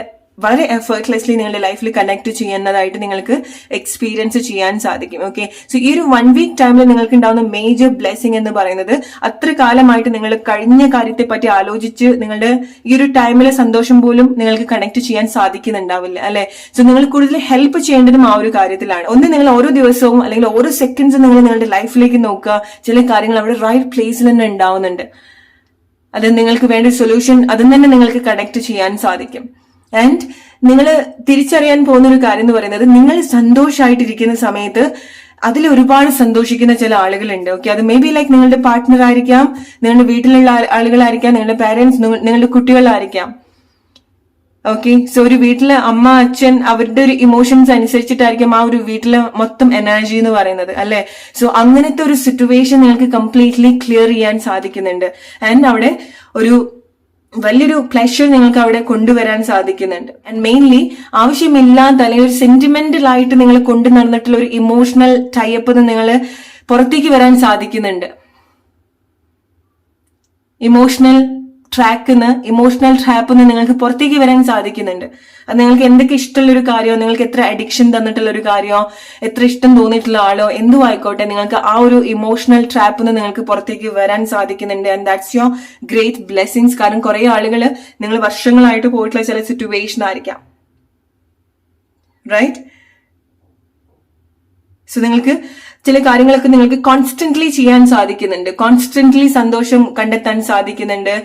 വളരെ എഫേർട്ട്ലെസ്ലി നിങ്ങളുടെ ലൈഫിൽ കണക്ട് ചെയ്യുന്നതായിട്ട് നിങ്ങൾക്ക് എക്സ്പീരിയൻസ് ചെയ്യാൻ സാധിക്കും. ഓക്കെ, സോ ഈ ഒരു 1 week ടൈമിൽ നിങ്ങൾക്ക് ഉണ്ടാവുന്ന മേജർ ബ്ലെസ്സിങ് എന്ന് പറയുന്നത്, അത്ര കാലമായിട്ട് നിങ്ങൾ കഴിഞ്ഞ കാര്യത്തെ പറ്റി ആലോചിച്ച് നിങ്ങളുടെ ഈ ഒരു ടൈമിലെ സന്തോഷം പോലും നിങ്ങൾക്ക് കണക്ട് ചെയ്യാൻ സാധിക്കുന്നുണ്ടാവില്ല, അല്ലെ? സോ നിങ്ങൾ കൂടുതൽ ഹെൽപ്പ് ചെയ്യേണ്ടതും ആ ഒരു കാര്യത്തിലാണ്. ഒന്ന്, നിങ്ങൾ ഓരോ ദിവസവും അല്ലെങ്കിൽ ഓരോ സെക്കൻഡ്സും നിങ്ങൾ നിങ്ങളുടെ ലൈഫിലേക്ക് നോക്കുക, ചില കാര്യങ്ങൾ അവിടെ റൈറ്റ് പ്ലേസിൽ തന്നെ ഉണ്ടാവുന്നുണ്ട്. അത് നിങ്ങൾക്ക് വേണ്ട സൊല്യൂഷൻ അതും തന്നെ നിങ്ങൾക്ക് കണക്ട് ചെയ്യാൻ സാധിക്കും. ആൻഡ് നിങ്ങൾ തിരിച്ചറിയാൻ പോകുന്ന ഒരു കാര്യം എന്ന് പറയുന്നത്, നിങ്ങൾ സന്തോഷമായിട്ടിരിക്കുന്ന സമയത്ത് അതിൽ ഒരുപാട് സന്തോഷിക്കുന്ന ചില ആളുകളുണ്ട്. ഓക്കെ, അത് മേ ബി ലൈക്ക് നിങ്ങളുടെ പാർട്ട്ണർ ആയിരിക്കാം, നിങ്ങളുടെ വീട്ടിലുള്ള ആളുകളായിരിക്കാം, നിങ്ങളുടെ പാരന്റ്സ്, നിങ്ങളുടെ കുട്ടികളായിരിക്കാം. ഓക്കെ, സോ ഒരു വീട്ടിലെ അമ്മ അച്ഛൻ അവരുടെ ഒരു ഇമോഷൻസ് അനുസരിച്ചിട്ടായിരിക്കും ആ ഒരു വീട്ടിലെ മൊത്തം എനർജി എന്ന് പറയുന്നത്, അല്ലെ? സോ അങ്ങനത്തെ ഒരു സിറ്റുവേഷൻ നിങ്ങൾക്ക് കംപ്ലീറ്റ്ലി ക്ലിയർ ചെയ്യാൻ സാധിക്കുന്നുണ്ട്. ആൻഡ് അവിടെ ഒരു വലിയൊരു പ്ലഷർ നിങ്ങൾക്ക് അവിടെ കൊണ്ടുവരാൻ സാധിക്കുന്നുണ്ട്. ആൻഡ് മെയിൻലി ആവശ്യമില്ലാത്ത അല്ലെങ്കിൽ ഒരു സെന്റിമെന്റൽ ആയിട്ട് നിങ്ങൾ കൊണ്ടു നടന്നിട്ടുള്ള ഒരു ഇമോഷണൽ ടൈപ്പ് നിങ്ങൾ പുറത്തേക്ക് വരാൻ സാധിക്കുന്നുണ്ട്. ഇമോഷണൽ ട്രാപ്പിന്ന് നിങ്ങൾക്ക് പുറത്തേക്ക് വരാൻ സാധിക്കുന്നുണ്ട്. അത് നിങ്ങൾക്ക് എന്തൊക്കെ ഇഷ്ടമുള്ള ഒരു കാര്യമോ, നിങ്ങൾക്ക് എത്ര അഡിക്ഷൻ തന്നിട്ടുള്ള ഒരു കാര്യമോ, എത്ര ഇഷ്ടം തോന്നിയിട്ടുള്ള ആളോ എന്തും ആയിക്കോട്ടെ, നിങ്ങൾക്ക് ആ ഒരു ഇമോഷണൽ ട്രാപ്പിന്ന് നിങ്ങൾക്ക് പുറത്തേക്ക് വരാൻ സാധിക്കുന്നുണ്ട്. And that's your great blessings. കാരണം കുറെ ആളുകൾ നിങ്ങൾ വർഷങ്ങളായിട്ട് പോയിട്ടുള്ള ചില സിറ്റുവേഷൻ ആയിരിക്കാം, റൈറ്റ്? സോ നിങ്ങൾക്ക് ചില കാര്യങ്ങളൊക്കെ നിങ്ങൾക്ക് കോൺസ്റ്റന്റ്ലി ചെയ്യാൻ സാധിക്കുന്നുണ്ട്, കോൺസ്റ്റന്റ്ലി സന്തോഷം കണ്ടെത്താൻ സാധിക്കുന്നുണ്ട്.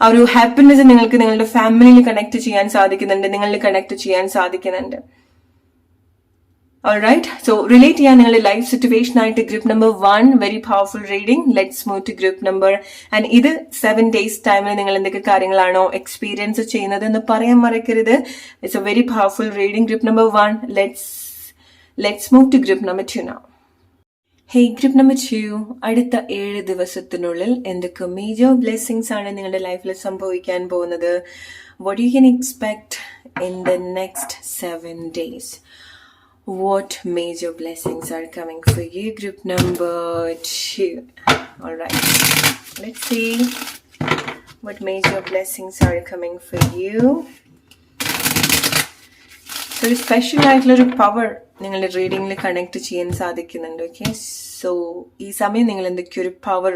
ആ ഒരു ഹാപ്പിനെസ് നിങ്ങൾക്ക് നിങ്ങളുടെ ഫാമിലിയിൽ കണക്ട് ചെയ്യാൻ സാധിക്കുന്നുണ്ട്, നിങ്ങളിൽ കണക്ട് ചെയ്യാൻ സാധിക്കുന്നുണ്ട്. ഓൾറൈറ്റ്, സോ റിലേറ്റ് ചെയ്യാൻ നിങ്ങളുടെ ലൈഫ് സിറ്റുവേഷൻ ആയിട്ട് group number 1 very powerful reading. Let's move to group number. And ഇത് 7 days ടൈമിൽ നിങ്ങൾ എന്തൊക്കെ കാര്യങ്ങളാണോ എക്സ്പീരിയൻസ് ചെയ്യുന്നത് എന്ന് പറയാൻ മറക്കരുത്. It's a very powerful reading. Group number 1, let's move to group number 2 now. Hey group number 2, അടുത്ത 7 ദിവസത്തിനുള്ളിൽ എന്തൊക്കെ മേജർ ബ്ലെസ്സിങ്സ് ആണ് നിങ്ങളുടെ ലൈഫിൽ സംഭവിക്കാൻ പോകുന്നത്? What you can expect in the next 7 days? What major blessings are coming for you, group number 2? All right, let's see what major blessings are coming for you. So ഒരു special ആയിട്ടുള്ള ഒരു power നിങ്ങളുടെ റീഡിങ്ങിൽ connect ചെയ്യാൻ സാധിക്കുന്നുണ്ട്. Okay, so ഈ സമയം നിങ്ങൾ എന്തൊക്കെയോ ഒരു പവർ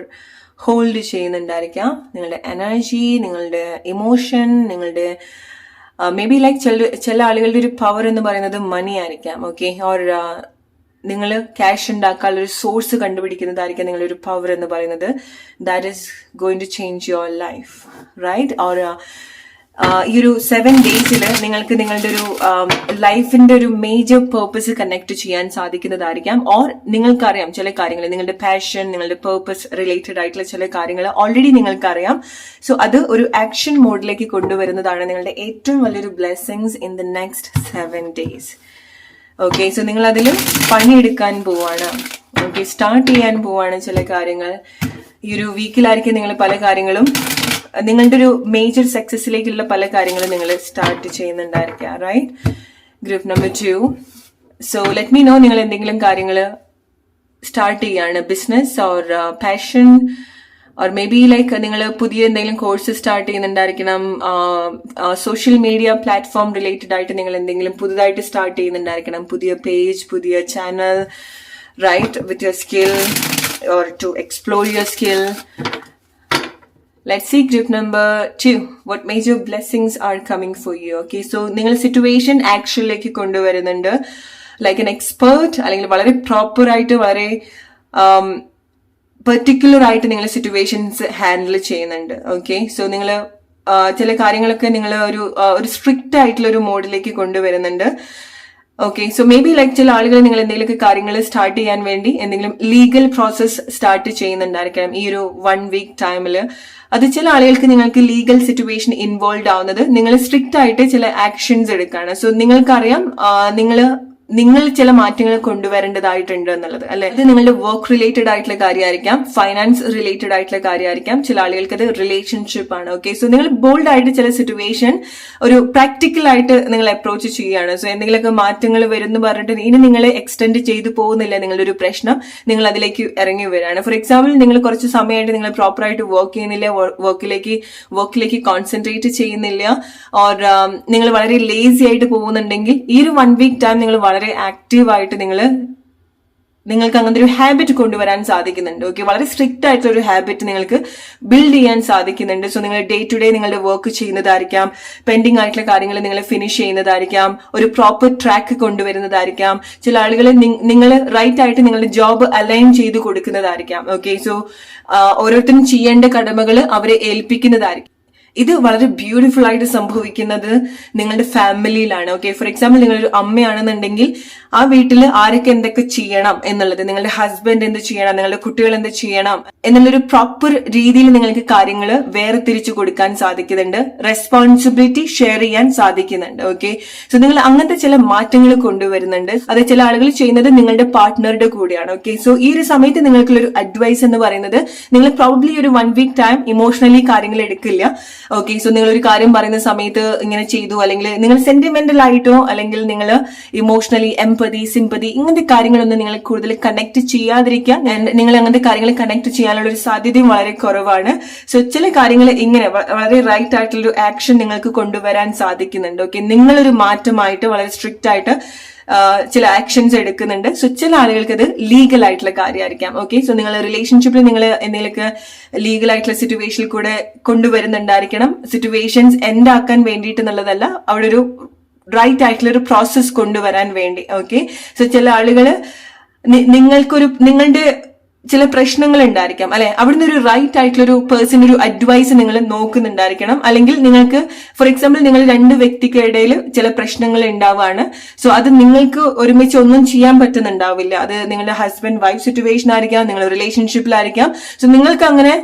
ഹോൾഡ് ചെയ്യുന്നുണ്ടായിരിക്കാം. നിങ്ങളുടെ എനർജി, നിങ്ങളുടെ ഇമോഷൻ, നിങ്ങളുടെ മേ ബി ലൈക്ക് ചില ആളുകളുടെ ഒരു പവർ എന്ന് പറയുന്നത് മണി ആയിരിക്കാം. ഓക്കെ, ഓർ നിങ്ങൾ ക്യാഷ് ഉണ്ടാക്കാനുള്ള ഒരു സോഴ്സ് കണ്ടുപിടിക്കുന്നതായിരിക്കാം നിങ്ങളുടെ ഒരു പവർ എന്ന് പറയുന്നത്. That is going to change your life, right? Or ഈ ഒരു 7 ഡേയ്സിൽ നിങ്ങൾക്ക് നിങ്ങളുടെ ഒരു ലൈഫിന്റെ ഒരു മേജർ പേർപ്പസ് കണക്ട് ചെയ്യാൻ സാധിക്കുന്നതായിരിക്കാം. ഓർ നിങ്ങൾക്കറിയാം ചില കാര്യങ്ങൾ, നിങ്ങളുടെ പാഷൻ, നിങ്ങളുടെ പേർപ്പസ് റിലേറ്റഡ് ആയിട്ടുള്ള ചില കാര്യങ്ങൾ ഓൾറെഡി നിങ്ങൾക്കറിയാം. സോ അത് ഒരു ആക്ഷൻ മോഡിലേക്ക് കൊണ്ടുവരുന്നതാണ് നിങ്ങളുടെ ഏറ്റവും വലിയൊരു blessings in the next 7 days. Okay, so നിങ്ങൾ അതിൽ പണിയെടുക്കാൻ പോവാണ്. ഓക്കെ, സ്റ്റാർട്ട് ചെയ്യാൻ പോവാണ് ചില കാര്യങ്ങൾ. ഈ ഒരു വീക്കിലായിരിക്കും നിങ്ങൾ പല കാര്യങ്ങളും, നിങ്ങളുടെ ഒരു മേജർ സക്സസിലേക്കുള്ള പല കാര്യങ്ങളും നിങ്ങൾ സ്റ്റാർട്ട് ചെയ്യുന്നുണ്ടായിരിക്കാം. Right, group number 2. So let me know നിങ്ങൾ എന്തെങ്കിലും കാര്യങ്ങൾ സ്റ്റാർട്ട് ചെയ്യാണ്, business or passion or maybe like നിങ്ങൾ പുതിയ എന്തെങ്കിലും കോഴ്സ് സ്റ്റാർട്ട് ചെയ്യുന്നുണ്ടായിരിക്കണം. സോഷ്യൽ മീഡിയ പ്ലാറ്റ്ഫോം റിലേറ്റഡ് ആയിട്ട് നിങ്ങൾ എന്തെങ്കിലും പുതുതായിട്ട് സ്റ്റാർട്ട് ചെയ്യുന്നുണ്ടായിരിക്കണം, പുതിയ പേജ്, പുതിയ channel, right, with your skill or to explore your skill. Let's see group number 2. What major blessings are coming for you? Okay, so നിങ്ങൾ സിറ്റുവേഷൻ ആക്ഷനിലേക്ക് കൊണ്ടുവരുന്നുണ്ട്. ലൈക്ക് എൻ എക്സ്പേർട്ട് അല്ലെങ്കിൽ വളരെ പ്രോപ്പർ ആയിട്ട് വളരെ പെർട്ടിക്കുലർ ആയിട്ട് നിങ്ങൾ സിറ്റുവേഷൻസ് ഹാൻഡിൽ ചെയ്യുന്നുണ്ട്. Okay, so നിങ്ങൾ ചില കാര്യങ്ങളൊക്കെ നിങ്ങൾ ഒരു സ്ട്രിക്റ്റ് ആയിട്ടുള്ള ഒരു മോഡിലേക്ക് കൊണ്ടുവരുന്നുണ്ട്. Okay, so maybe like ചില ആളുകൾ നിങ്ങൾ എന്തെങ്കിലുമൊക്കെ കാര്യങ്ങൾ സ്റ്റാർട്ട് ചെയ്യാൻ വേണ്ടി എന്തെങ്കിലും ലീഗൽ പ്രോസസ് സ്റ്റാർട്ട് ചെയ്യുന്നുണ്ടായിരിക്കാം ഈ ഒരു 1 വീക്ക് ടൈമിൽ. അത് ചില ആളുകൾക്ക് നിങ്ങൾക്ക് ലീഗൽ സിറ്റുവേഷൻ ഇൻവോൾവ് ആവുന്നത് നിങ്ങൾ സ്ട്രിക്റ്റ് ആയിട്ട് ചില ആക്ഷൻസ് എടുക്കുകയാണ്. സോ നിങ്ങൾക്കറിയാം നിങ്ങൾ ചില മാറ്റങ്ങൾ കൊണ്ടുവരേണ്ടതായിട്ടുണ്ട് എന്നുള്ളത്, അല്ലെ? ഇത് നിങ്ങളുടെ വർക്ക് റിലേറ്റഡ് ആയിട്ടുള്ള കാര്യമായിരിക്കാം, ഫൈനാൻസ് റിലേറ്റഡ് ആയിട്ടുള്ള കാര്യമായിരിക്കാം, ചില ആളുകൾക്ക് അത് റിലേഷൻഷിപ്പ് ആണ്. ഓക്കെ, സോ നിങ്ങൾ ബോൾഡ് ആയിട്ട് ചില സിറ്റുവേഷൻ ഒരു പ്രാക്ടിക്കൽ ആയിട്ട് നിങ്ങൾ അപ്രോച്ച് ചെയ്യുകയാണ്. സോ എന്തെങ്കിലുമൊക്കെ മാറ്റങ്ങൾ വരുന്നു പറഞ്ഞിട്ട് ഇനി നിങ്ങൾ എക്സ്റ്റെൻഡ് ചെയ്തു പോകുന്നില്ല നിങ്ങളുടെ ഒരു പ്രശ്നം, നിങ്ങൾ അതിലേക്ക് ഇറങ്ങി വരികയാണ്. ഫോർ എക്സാമ്പിൾ, നിങ്ങൾ കുറച്ച് സമയമായിട്ട് നിങ്ങൾ പ്രോപ്പർ ആയിട്ട് വർക്ക് ചെയ്യുന്നില്ല, വർക്കിലേക്ക് കോൺസെൻട്രേറ്റ് ചെയ്യുന്നില്ല, ഓർ നിങ്ങൾ വളരെ ലേസി ആയിട്ട് പോകുന്നുണ്ടെങ്കിൽ ഈ ഒരു 1 വീക്ക് ടൈം നിങ്ങൾ വളരെ ആക്റ്റീവായിട്ട് നിങ്ങൾക്ക് അങ്ങനത്തെ ഒരു ഹാബിറ്റ് കൊണ്ടുവരാൻ സാധിക്കുന്നുണ്ട്. ഓക്കെ, വളരെ സ്ട്രിക്റ്റ് ആയിട്ടുള്ള ഒരു ഹാബിറ്റ് നിങ്ങൾക്ക് ബിൽഡ് ചെയ്യാൻ സാധിക്കുന്നുണ്ട്. സോ നിങ്ങൾ ഡേ ടു ഡേ നിങ്ങളുടെ വർക്ക് ചെയ്യുന്നതായിരിക്കാം, പെൻഡിങ് ആയിട്ടുള്ള കാര്യങ്ങൾ നിങ്ങൾ ഫിനിഷ് ചെയ്യുന്നതായിരിക്കാം, ഒരു പ്രോപ്പർ ട്രാക്ക് കൊണ്ടുവരുന്നതായിരിക്കാം. ചില ആളുകൾ നിങ്ങൾ റൈറ്റ് ആയിട്ട് നിങ്ങളുടെ ജോബ് അലൈൻ ചെയ്ത് കൊടുക്കുന്നതായിരിക്കാം. ഓക്കെ, സോ ഓരോരുത്തരും ചെയ്യേണ്ട കടമകൾ അവരെ ഏൽപ്പിക്കുന്നതായിരിക്കും. ഇത് വളരെ ബ്യൂട്ടിഫുൾ ആയിട്ട് സംഭവിക്കുന്നത് നിങ്ങളുടെ ഫാമിലിയിലാണ്. ഓക്കെ, ഫോർ എക്സാമ്പിൾ നിങ്ങളൊരു അമ്മയാണെന്നുണ്ടെങ്കിൽ ആ വീട്ടിൽ ആരൊക്കെ എന്തൊക്കെ ചെയ്യണം എന്നുള്ളത്, നിങ്ങളുടെ ഹസ്ബൻഡ് എന്ത് ചെയ്യണം, നിങ്ങളുടെ കുട്ടികൾ എന്ത് ചെയ്യണം എന്നുള്ളൊരു പ്രോപ്പർ രീതിയിൽ നിങ്ങൾക്ക് കാര്യങ്ങൾ വേറെ തിരിച്ചു കൊടുക്കാൻ സാധിക്കുന്നുണ്ട്, റെസ്പോൺസിബിലിറ്റി ഷെയർ ചെയ്യാൻ സാധിക്കുന്നുണ്ട്. ഓക്കെ, സോ നിങ്ങൾ അങ്ങനത്തെ ചില മാറ്റങ്ങൾ കൊണ്ടുവരുന്നുണ്ട്. അത് ചില ആളുകൾ ചെയ്യുന്നത് നിങ്ങളുടെ പാർട്ട്ണറുടെ കൂടെയാണ്. ഓക്കെ, സോ ഈ ഒരു സമയത്ത് നിങ്ങൾക്കുള്ളൊരു അഡ്വൈസ് എന്ന് പറയുന്നത്, നിങ്ങൾ പ്രോബബ്ലി ഒരു 1 വീക്ക് ടൈം ഇമോഷണലി കാര്യങ്ങൾ എടുക്കില്ല. ഓക്കെ, സോ നിങ്ങൾ ഒരു കാര്യം പറയുന്ന സമയത്ത് ഇങ്ങനെ ചെയ്തു, അല്ലെങ്കിൽ നിങ്ങൾ സെന്റിമെന്റൽ ആയിട്ടോ അല്ലെങ്കിൽ നിങ്ങൾ ഇമോഷണലി സിമ്പതി ഇങ്ങനത്തെ കാര്യങ്ങളൊന്നും നിങ്ങൾ കൂടുതൽ കണക്ട് ചെയ്യാതിരിക്കുക. നിങ്ങൾ അങ്ങനത്തെ കാര്യങ്ങൾ കണക്ട് ചെയ്യാനുള്ള ഒരു സാധ്യതയും വളരെ കുറവാണ്. സോ ചില കാര്യങ്ങൾ ഇങ്ങനെ വളരെ റൈറ്റ് ആയിട്ടുള്ള ഒരു ആക്ഷൻ നിങ്ങൾക്ക് കൊണ്ടുവരാൻ സാധിക്കുന്നുണ്ട്. ഓക്കെ, നിങ്ങളൊരു മാറ്റമായിട്ട് വളരെ സ്ട്രിക്റ്റ് ആയിട്ട് ചില ആക്ഷൻസ് എടുക്കുന്നുണ്ട്. സോ ചില ആളുകൾക്ക് അത് ലീഗൽ ആയിട്ടുള്ള കാര്യമായിരിക്കാം. ഓക്കെ, സോ നിങ്ങൾ റിലേഷൻഷിപ്പിൽ നിങ്ങൾ എന്തെങ്കിലുമൊക്കെ ലീഗൽ ആയിട്ടുള്ള സിറ്റുവേഷനിൽ കൂടെ കൊണ്ടുവരുന്നുണ്ടായിരിക്കണം. സിറ്റുവേഷൻസ് എൻഡ് ആക്കാൻ വേണ്ടിയിട്ട് എന്നുള്ളതല്ല, അവിടെ ഒരു റൈറ്റ് ആയിട്ടുള്ള ഒരു പ്രോസസ് കൊണ്ടുവരാൻ വേണ്ടി. ഓക്കെ, സോ ചില ആളുകള് നിങ്ങളുടെ ചില പ്രശ്നങ്ങൾ ഉണ്ടായിരിക്കാം, അല്ലെ? അവിടുന്ന് ഒരു റൈറ്റ് ആയിട്ടുള്ള ഒരു പേഴ്സൺ ഒരു അഡ്വൈസ് നിങ്ങൾ നോക്കുന്നുണ്ടായിരിക്കണം. അല്ലെങ്കിൽ നിങ്ങൾക്ക് ഫോർ എക്സാമ്പിൾ നിങ്ങൾ 2 വ്യക്തിക്കിടയിൽ ചില പ്രശ്നങ്ങൾ ഉണ്ടാവുകയാണ്. സോ അത് നിങ്ങൾക്ക് ഒരുമിച്ച് ഒന്നും ചെയ്യാൻ പറ്റുന്നുണ്ടാവില്ല. അത് നിങ്ങളുടെ ഹസ്ബൻഡ് വൈഫ് സിറ്റുവേഷൻ ആയിരിക്കാം, നിങ്ങൾ റിലേഷൻഷിപ്പിലായിരിക്കാം. സോ നിങ്ങൾക്ക് അങ്ങനെ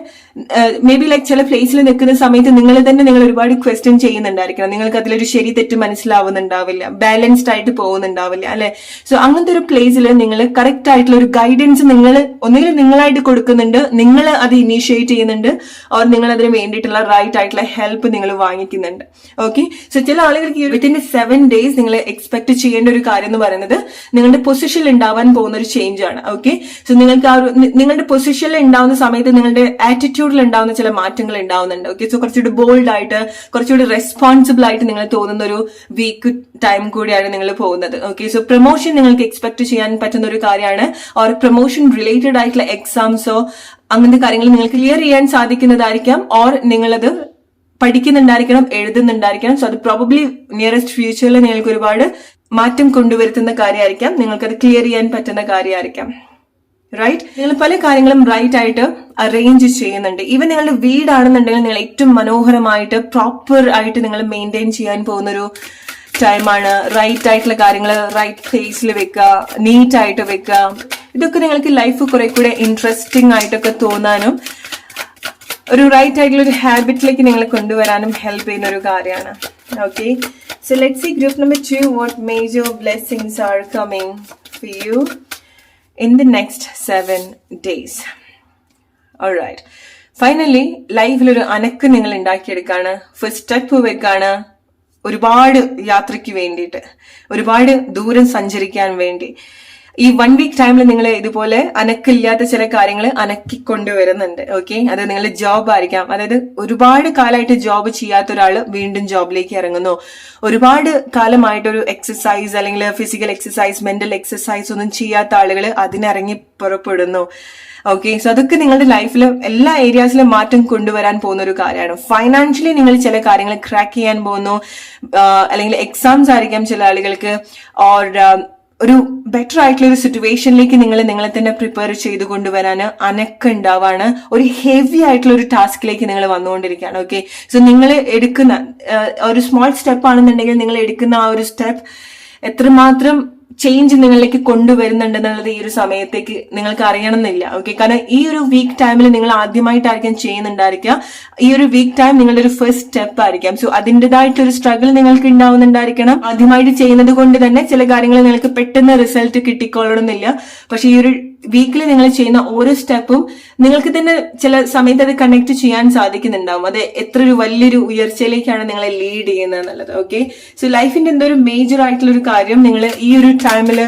മേ ബി ലൈക്ക് ചില പ്ലേസിൽ നിൽക്കുന്ന സമയത്ത് നിങ്ങൾ ഒരുപാട് ക്വസ്റ്റ്യൻ ചെയ്യുന്നുണ്ടായിരിക്കണം. നിങ്ങൾക്ക് അതിലൊരു ശരി തെറ്റ് മനസ്സിലാവുന്നുണ്ടാവില്ല, ബാലൻസ്ഡ് ആയിട്ട് പോകുന്നുണ്ടാവില്ല, അല്ലെ? സോ അങ്ങനത്തെ ഒരു പ്ലേസിൽ നിങ്ങൾ കറക്റ്റ് ആയിട്ടുള്ള ഒരു ഗൈഡൻസ് നിങ്ങൾ ഒന്നുകിൽ നിങ്ങളായിട്ട് കൊടുക്കുന്നുണ്ട്, നിങ്ങൾ അത് ഇനീഷ്യേറ്റ് ചെയ്യുന്നുണ്ട്, ഓർ നിങ്ങൾ അതിന് വേണ്ടിയിട്ടുള്ള റൈറ്റ് ആയിട്ടുള്ള ഹെൽപ്പ് നിങ്ങൾ വാങ്ങിക്കുന്നുണ്ട്. ഓക്കെ, സോ ചില ആളുകൾക്ക് വിത്തിൻ 7 ഡേയ്സ് നിങ്ങൾ എക്സ്പെക്ട് ചെയ്യേണ്ട ഒരു കാര്യം എന്ന് പറയുന്നത് നിങ്ങളുടെ പൊസിഷനിൽ ഉണ്ടാവാൻ പോകുന്ന ഒരു ചേഞ്ച് ആണ്. ഓക്കെ, സോ നിങ്ങൾക്ക് നിങ്ങളുടെ പൊസിഷനിൽ ഉണ്ടാവുന്ന സമയത്ത് നിങ്ങളുടെ ആറ്റിറ്റ്യൂഡിൽ ഉണ്ടാവുന്ന ചില മാറ്റങ്ങൾ ഉണ്ടാവുന്നുണ്ട്. ഓക്കെ, സോ കുറച്ചുകൂടി ബോൾഡ് ആയിട്ട് കുറച്ചുകൂടി റെസ്പോൺസിബിൾ ആയിട്ട് നിങ്ങൾ തോന്നുന്ന ഒരു വീക്ക് ടൈം കൂടിയാണ് നിങ്ങൾ പോകുന്നത്. ഓക്കെ, സോ പ്രൊമോഷൻ നിങ്ങൾക്ക് എക്സ്പെക്ട് ചെയ്യാൻ പറ്റുന്ന ഒരു കാര്യമാണ്, ഓർ പ്രൊമോഷൻ റിലേറ്റഡ് ആയിട്ടുള്ള എക്സാംസോ അങ്ങനത്തെ കാര്യങ്ങൾ നിങ്ങൾക്ക് ക്ലിയർ ചെയ്യാൻ സാധിക്കുന്നതായിരിക്കാം, ഓർ നിങ്ങളത് പഠിക്കുന്നുണ്ടായിരിക്കണം, എഴുതുന്നുണ്ടായിരിക്കണം. സോ അത് പ്രോബബ്ലി നിയറസ്റ്റ് ഫ്യൂച്ചറിൽ നിങ്ങൾക്ക് ഒരുപാട് മാറ്റം കൊണ്ടുവരുത്തുന്ന കാര്യമായിരിക്കാം, നിങ്ങൾക്കത് ക്ലിയർ ചെയ്യാൻ പറ്റുന്ന കാര്യമായിരിക്കാം. റൈറ്റ്? നിങ്ങൾ പല കാര്യങ്ങളും റൈറ്റ് ആയിട്ട് അറേഞ്ച് ചെയ്യുന്നുണ്ട്. ഈവൻ നിങ്ങളുടെ വീടാണെന്നുണ്ടെങ്കിൽ നിങ്ങൾ ഏറ്റവും മനോഹരമായിട്ട് പ്രോപ്പർ ആയിട്ട് നിങ്ങൾ മെയിൻറ്റെയിൻ ചെയ്യാൻ പോകുന്നൊരു ടൈമാണ്. റൈറ്റ് ആയിട്ടുള്ള കാര്യങ്ങൾ റൈറ്റ് പ്ലേസിൽ വെക്കുക, നീറ്റ് ആയിട്ട് വെക്കുക. ഇതൊക്കെ നിങ്ങൾക്ക് ലൈഫ് കുറെ കൂടെ ഇൻട്രസ്റ്റിംഗ് ആയിട്ടൊക്കെ തോന്നാനും ഒരു റൈറ്റ് ആയിട്ടുള്ള ഒരു ഹാബിറ്റിലേക്ക് നിങ്ങൾ കൊണ്ടുവരാനും ഹെൽപ്പ് ചെയ്യുന്ന ഒരു കാര്യമാണ്. Okay, so let's see group number 2 what major blessings are coming for you in the next 7 days. Alright, finally ലൈഫിലൊരു അനക്ക് നിങ്ങൾ ഉണ്ടാക്കിയെടുക്കാണ്, ഫസ്റ്റ് സ്റ്റെപ്പ് വെക്കാണ്. ഒരുപാട് യാത്രയ്ക്ക് വേണ്ടിയിട്ട്, ഒരുപാട് ദൂരം സഞ്ചരിക്കാൻ വേണ്ടി ഈ 1 വീക്ക് ടൈമിൽ നിങ്ങൾ ഇതുപോലെ അനക്കില്ലാത്ത ചില കാര്യങ്ങൾ അനക്കിക്കൊണ്ടുവരുന്നുണ്ട്. ഓക്കെ, അത് നിങ്ങളുടെ ജോബ് ആയിരിക്കാം. അതായത് ഒരുപാട് കാലമായിട്ട് ജോബ് ചെയ്യാത്ത ഒരാള് വീണ്ടും ജോബിലേക്ക് ഇറങ്ങുന്നു. ഒരുപാട് കാലമായിട്ടൊരു എക്സസൈസ് അല്ലെങ്കിൽ ഫിസിക്കൽ എക്സസൈസ്, മെന്റൽ എക്സസൈസ് ഒന്നും ചെയ്യാത്ത ആളുകൾ അതിനിറങ്ങി പുറപ്പെടുന്നു. ഓക്കെ, സോ അതൊക്കെ നിങ്ങളുടെ ലൈഫിൽ എല്ലാ ഏരിയാസിലും മാറ്റം കൊണ്ടുവരാൻ പോകുന്ന ഒരു കാര്യമാണ്. ഫൈനാൻഷ്യലി നിങ്ങൾ ചില കാര്യങ്ങൾ ക്രാക്ക് ചെയ്യാൻ പോകുന്നു, അല്ലെങ്കിൽ എക്സാംസ് ആയിരിക്കാം ചില ആളുകൾക്ക്, ഓർ ഒരു ബെറ്റർ ആയിട്ടുള്ള ഒരു സിറ്റുവേഷനിലേക്ക് നിങ്ങളെ തന്നെ പ്രിപ്പയർ ചെയ്ത് കൊണ്ടുവരാൻ അനക്കുണ്ടാവാണ്. ഒരു ഹെവി ആയിട്ടുള്ള ഒരു ടാസ്കിലേക്ക് നിങ്ങൾ വന്നുകൊണ്ടിരിക്കുകയാണ്. ഓക്കെ, സോ നിങ്ങൾ എടുക്കുന്ന ഒരു സ്മോൾ സ്റ്റെപ്പ് ആണെന്നുണ്ടെങ്കിൽ നിങ്ങൾ എടുക്കുന്ന ആ ഒരു സ്റ്റെപ്പ് എത്രമാത്രം ചേഞ്ച് നിങ്ങളിലേക്ക് കൊണ്ടുവരുന്നുണ്ടെന്നുള്ളത് ഈ ഒരു സമയത്തേക്ക് നിങ്ങൾക്ക് അറിയണമെന്നില്ല. ഓക്കെ, കാരണം ഈ ഒരു വീക്ക് ടൈമിൽ നിങ്ങൾ ആദ്യമായിട്ടായിരിക്കും ചെയ്യുന്നുണ്ടായിരിക്കുക. ഈ ഒരു വീക്ക് ടൈം നിങ്ങളുടെ ഒരു ഫസ്റ്റ് സ്റ്റെപ്പ് ആയിരിക്കാം. സോ അതിൻ്റെതായിട്ടൊരു സ്ട്രഗിൾ നിങ്ങൾക്ക് ഉണ്ടാവുന്നുണ്ടായിരിക്കണം. ആദ്യമായിട്ട് ചെയ്യുന്നത് കൊണ്ട് തന്നെ ചില കാര്യങ്ങൾ നിങ്ങൾക്ക് പെട്ടെന്ന് റിസൾട്ട് കിട്ടിക്കൊള്ളണമെന്നില്ല. പക്ഷെ ഈ ഒരു വീക്കിൽ നിങ്ങൾ ചെയ്യുന്ന ഓരോ സ്റ്റെപ്പും നിങ്ങൾക്ക് തന്നെ ചില സമയത്ത് അത് കണക്ട് ചെയ്യാൻ സാധിക്കുന്നുണ്ടാവും. അത് എത്ര ഒരു വലിയൊരു ഉയർച്ചയിലേക്കാണ് നിങ്ങളെ ലീഡ് ചെയ്യുന്നത് എന്നുള്ളത്. ഓക്കെ, സോ ലൈഫിന്റെ എന്തോ ഒരു മേജർ ആയിട്ടുള്ള ഒരു കാര്യം നിങ്ങൾ ഈ ഒരു ടൈമിൽ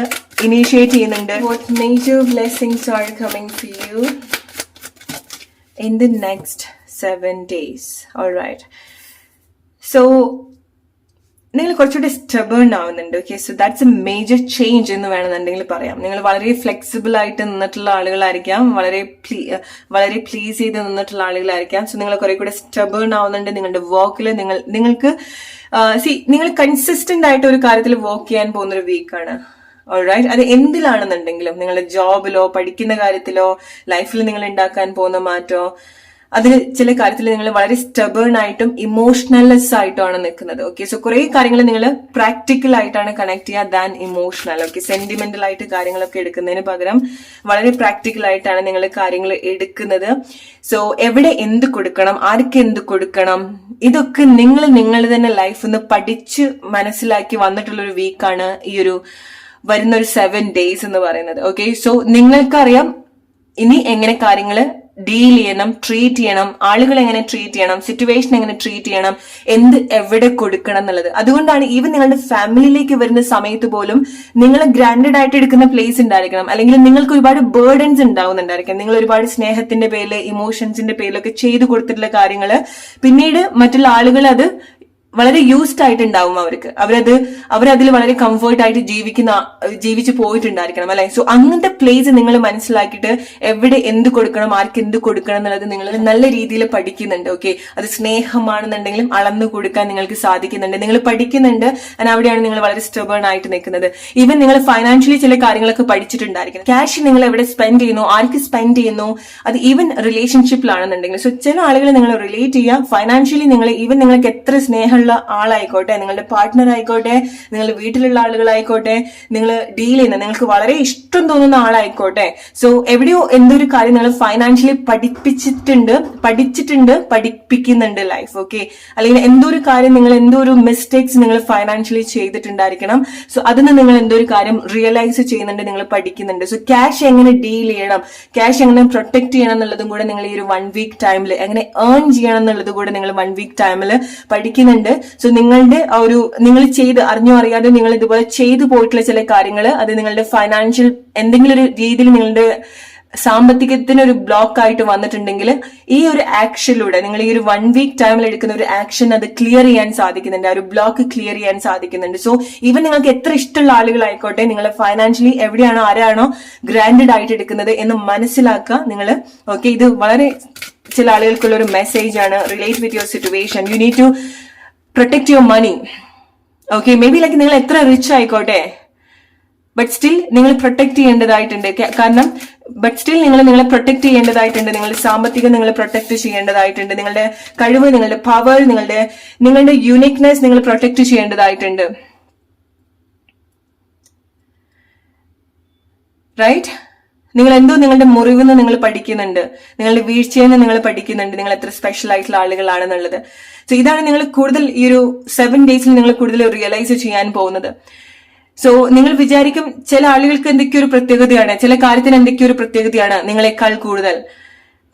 ഇനീഷ്യേറ്റ് ചെയ്യുന്നുണ്ട്. What major blessings are coming for you in the next 7 days. Alright, so നിങ്ങൾ കുറച്ചുകൂടി സ്റ്റബേൺ ആവുന്നുണ്ട്. Okay, so that's a major change എന്ന് വേണമെന്നുണ്ടെങ്കിൽ പറയാം. നിങ്ങൾ വളരെ ഫ്ലെക്സിബിൾ ആയിട്ട് നിന്നിട്ടുള്ള ആളുകളായിരിക്കാം, വളരെ പ്ലീസ് ചെയ്ത് നിന്നിട്ടുള്ള ആളുകളായിരിക്കാം. സോ നിങ്ങൾ കുറെ കൂടെ സ്റ്റബേൺ ആവുന്നുണ്ട് നിങ്ങളുടെ വർക്കിൽ. നിങ്ങൾക്ക് നിങ്ങൾ കൺസിസ്റ്റന്റ് ആയിട്ട് ഒരു കാര്യത്തിൽ വർക്ക് ചെയ്യാൻ പോകുന്ന ഒരു വീക്കാണ്. ഓൾറൈറ്റ്, അത് എന്തിലാണെന്നുണ്ടെങ്കിലും, നിങ്ങളുടെ ജോബിലോ പഠിക്കുന്ന കാര്യത്തിലോ ലൈഫിൽ നിങ്ങൾ ഉണ്ടാക്കാൻ പോകുന്ന മാറ്റോ, അതിന് ചില കാര്യത്തിൽ നിങ്ങൾ വളരെ സ്റ്റബേൺ ആയിട്ടും ഇമോഷണൽലെസ് ആയിട്ടാണ് നിൽക്കുന്നത്. ഓക്കെ, സോ കുറെ കാര്യങ്ങൾ നിങ്ങൾ പ്രാക്ടിക്കൽ ആയിട്ടാണ് കണക്ട് ചെയ്യുക ദാൻ ഇമോഷണൽ. ഓക്കെ, സെന്റിമെന്റൽ ആയിട്ട് കാര്യങ്ങളൊക്കെ എടുക്കുന്നതിന് പകരം വളരെ പ്രാക്ടിക്കൽ ആയിട്ടാണ് നിങ്ങൾ കാര്യങ്ങൾ എടുക്കുന്നത്. സോ എവിടെ എന്ത് കൊടുക്കണം, ആർക്ക് എന്ത് കൊടുക്കണം, ഇതൊക്കെ നിങ്ങൾ തന്നെ ലൈഫിൽ നിന്ന് പഠിച്ച് മനസ്സിലാക്കി വന്നിട്ടുള്ള ഒരു വീക്കാണ് ഈ ഒരു വരുന്ന ഒരു 7 days എന്ന് പറയുന്നത്. ഓക്കെ, സോ നിങ്ങൾക്കറിയാം ഇനി എങ്ങനെ കാര്യങ്ങള് ഡീൽ ചെയ്യണം, ട്രീറ്റ് ചെയ്യണം, ആളുകൾ എങ്ങനെ ട്രീറ്റ് ചെയ്യണം, സിറ്റുവേഷൻ എങ്ങനെ ട്രീറ്റ് ചെയ്യണം, എന്ത് എവിടെ കൊടുക്കണം എന്നുള്ളത്. അതുകൊണ്ടാണ് ഈവൻ നിങ്ങളുടെ ഫാമിലിയിലേക്ക് വരുന്ന സമയത്ത് പോലും നിങ്ങൾ ഗ്രാൻഡഡ് ആയിട്ട് എടുക്കുന്ന പ്ലേസ് ഉണ്ടായിരിക്കണം. അല്ലെങ്കിൽ നിങ്ങൾക്ക് ഒരുപാട് ബേർഡൻസ് ഉണ്ടാവുന്നുണ്ടായിരിക്കാം. നിങ്ങൾ ഒരുപാട് സ്നേഹത്തിന്റെ പേരിൽ, ഇമോഷൻസിന്റെ പേരിലൊക്കെ ചെയ്തു കൊടുത്തിട്ടുള്ള കാര്യങ്ങള് പിന്നീട് മറ്റുള്ള ആളുകൾ അത് വളരെ യൂസ്ഡ് ആയിട്ടുണ്ടാവും. അവരതിൽ വളരെ കംഫർട്ട് ആയിട്ട് ജീവിച്ചു പോയിട്ടുണ്ടായിരിക്കണം അല്ലെ. സോ അങ്ങനത്തെ പ്ലേസ് നിങ്ങൾ മനസ്സിലാക്കിയിട്ട് എവിടെ എന്ത് കൊടുക്കണം, ആർക്ക് എന്ത് കൊടുക്കണം എന്നുള്ളത് നിങ്ങൾ നല്ല രീതിയിൽ പഠിക്കുന്നുണ്ട്. ഓക്കെ, അത് സ്നേഹമാണെന്നുണ്ടെങ്കിലും അളന്നു കൊടുക്കാൻ നിങ്ങൾക്ക് സാധിക്കുന്നുണ്ട്. നിങ്ങൾ പഠിക്കുന്നുണ്ട്. അവിടെയാണ് നിങ്ങൾ വളരെ സ്റ്റബേൺ ആയിട്ട് നിൽക്കുന്നത്. ഈവൻ നിങ്ങൾ ഫൈനാൻഷ്യലി ചില കാര്യങ്ങളൊക്കെ പഠിച്ചിട്ടുണ്ടായിരിക്കണം. ക്യാഷ് നിങ്ങൾ എവിടെ സ്പെൻഡ് ചെയ്യുന്നു, ആർക്ക് സ്പെൻഡ് ചെയ്യുന്നു, അത് ഈവൻ റിലേഷൻഷിപ്പിലാണെന്നുണ്ടെങ്കിൽ. സോ ചില ആളുകൾ നിങ്ങൾ റിലേറ്റ് ചെയ്യുക ഫൈനാൻഷ്യലി. ഈവൻ നിങ്ങൾക്ക് എത്ര സ്നേഹം ആളായിക്കോട്ടെ, നിങ്ങളുടെ പാർട്ട്ണർ ആയിക്കോട്ടെ, നിങ്ങളുടെ വീട്ടിലുള്ള ആളുകളായിക്കോട്ടെ, നിങ്ങൾ ഡീൽ ചെയ്യുന്ന നിങ്ങൾക്ക് വളരെ ഇഷ്ടം തോന്നുന്ന ആളായിക്കോട്ടെ. സോ എവിടെയോ എന്തൊരു കാര്യം നിങ്ങൾ ഫൈനാൻഷ്യലി പഠിപ്പിക്കുന്നുണ്ട് ലൈഫ്. ഓക്കെ, അല്ലെങ്കിൽ എന്തോ ഒരു കാര്യം നിങ്ങൾ എന്തോ ഒരു മിസ്റ്റേക്സ് നിങ്ങൾ ഫൈനാൻഷ്യലി ചെയ്തിട്ടുണ്ടായിരിക്കണം. സോ അതിന് നിങ്ങൾ എന്തോ ഒരു കാര്യം റിയലൈസ് ചെയ്യുന്നുണ്ട്, നിങ്ങൾ പഠിക്കുന്നുണ്ട്. സോ ക്യാഷ് എങ്ങനെ ഡീൽ ചെയ്യണം, ക്യാഷ് എങ്ങനെ പ്രൊട്ടക്ട് ചെയ്യണം എന്നുള്ളതും കൂടെ നിങ്ങൾ ഈ ഒരു 1 വീക്ക് ടൈമിൽ എങ്ങനെ ഏൺ ചെയ്യണം എന്നുള്ളത് കൂടെ നിങ്ങൾ 1 വീക്ക് ടൈമിൽ പഠിക്കുന്നുണ്ട്. സോ നിങ്ങളുടെ നിങ്ങൾ അറിഞ്ഞോ അറിയാതെ നിങ്ങൾ ഇതുപോലെ ചെയ്തു പോയിട്ടുള്ള ചില കാര്യങ്ങൾ അത് നിങ്ങളുടെ ഫൈനാൻഷ്യൽ എന്തെങ്കിലും ഒരു രീതിയിൽ നിങ്ങളുടെ സാമ്പത്തികത്തിന് ഒരു ബ്ലോക്ക് ആയിട്ട് വന്നിട്ടുണ്ടെങ്കിൽ ഈ ഒരു ആക്ഷനിലൂടെ നിങ്ങൾ ഈ ഒരു 1 വീക്ക് ടൈമിൽ എടുക്കുന്ന ഒരു ആക്ഷൻ അത് ക്ലിയർ ചെയ്യാൻ സാധിക്കുന്നുണ്ട്, ആ ഒരു ബ്ലോക്ക് ക്ലിയർ ചെയ്യാൻ സാധിക്കുന്നുണ്ട്. സോ ഈവൻ നിങ്ങൾക്ക് എത്ര ഇഷ്ടമുള്ള ആളുകളായിക്കോട്ടെ, നിങ്ങൾ ഫൈനാൻഷ്യലി എവിടെയാണോ ആരാണോ ഗ്രാൻഡഡ് ആയിട്ട് എടുക്കുന്നത് എന്ന് മനസ്സിലാക്കുക നിങ്ങൾ. ഓക്കെ, ഇത് വളരെ ചില ആളുകൾക്കുള്ള ഒരു മെസ്സേജ് ആണ്. Relate with your situation. You need to protect your money. Okay, maybe like നിങ്ങൾ എത്ര റിച്ച് ആയിക്കോട്ടെ, ബട്ട് സ്റ്റിൽ നിങ്ങൾ പ്രൊട്ടക്ട് ചെയ്യേണ്ടതായിട്ടുണ്ട്. കാരണം ബട്ട് സ്റ്റിൽ നിങ്ങളെ പ്രൊട്ടക്ട് ചെയ്യേണ്ടതായിട്ടുണ്ട്. നിങ്ങളുടെ സാമ്പത്തികം നിങ്ങൾ പ്രൊട്ടക്ട് ചെയ്യേണ്ടതായിട്ടുണ്ട്. നിങ്ങളുടെ കഴിവ്, നിങ്ങളുടെ പവർ, നിങ്ങളുടെ യൂണിക്നെസ് നിങ്ങൾ പ്രൊട്ടക്ട് ചെയ്യേണ്ടതായിട്ടുണ്ട്. റൈറ്റ്? നിങ്ങളുടെ മുറിവെന്ന് നിങ്ങൾ പഠിക്കുന്നുണ്ട്, നിങ്ങളുടെ വീഴ്ചയെന്ന് നിങ്ങൾ പഠിക്കുന്നുണ്ട്, നിങ്ങൾ എത്ര സ്പെഷ്യൽ ആയിട്ടുള്ള ആളുകളാണെന്നുള്ളത്. സോ ഇതാണ് നിങ്ങൾ കൂടുതൽ ഈ ഒരു 7 days നിങ്ങൾ കൂടുതൽ റിയലൈസ് ചെയ്യാൻ പോകുന്നത്. സോ നിങ്ങൾ വിചാരിക്കും ചില ആളുകൾക്ക് എന്തൊക്കെയോ ഒരു പ്രത്യേകതയാണ്, ചില കാര്യത്തിന് എന്തൊക്കെയോ ഒരു പ്രത്യേകതയാണ് നിങ്ങളെക്കാൾ കൂടുതൽ.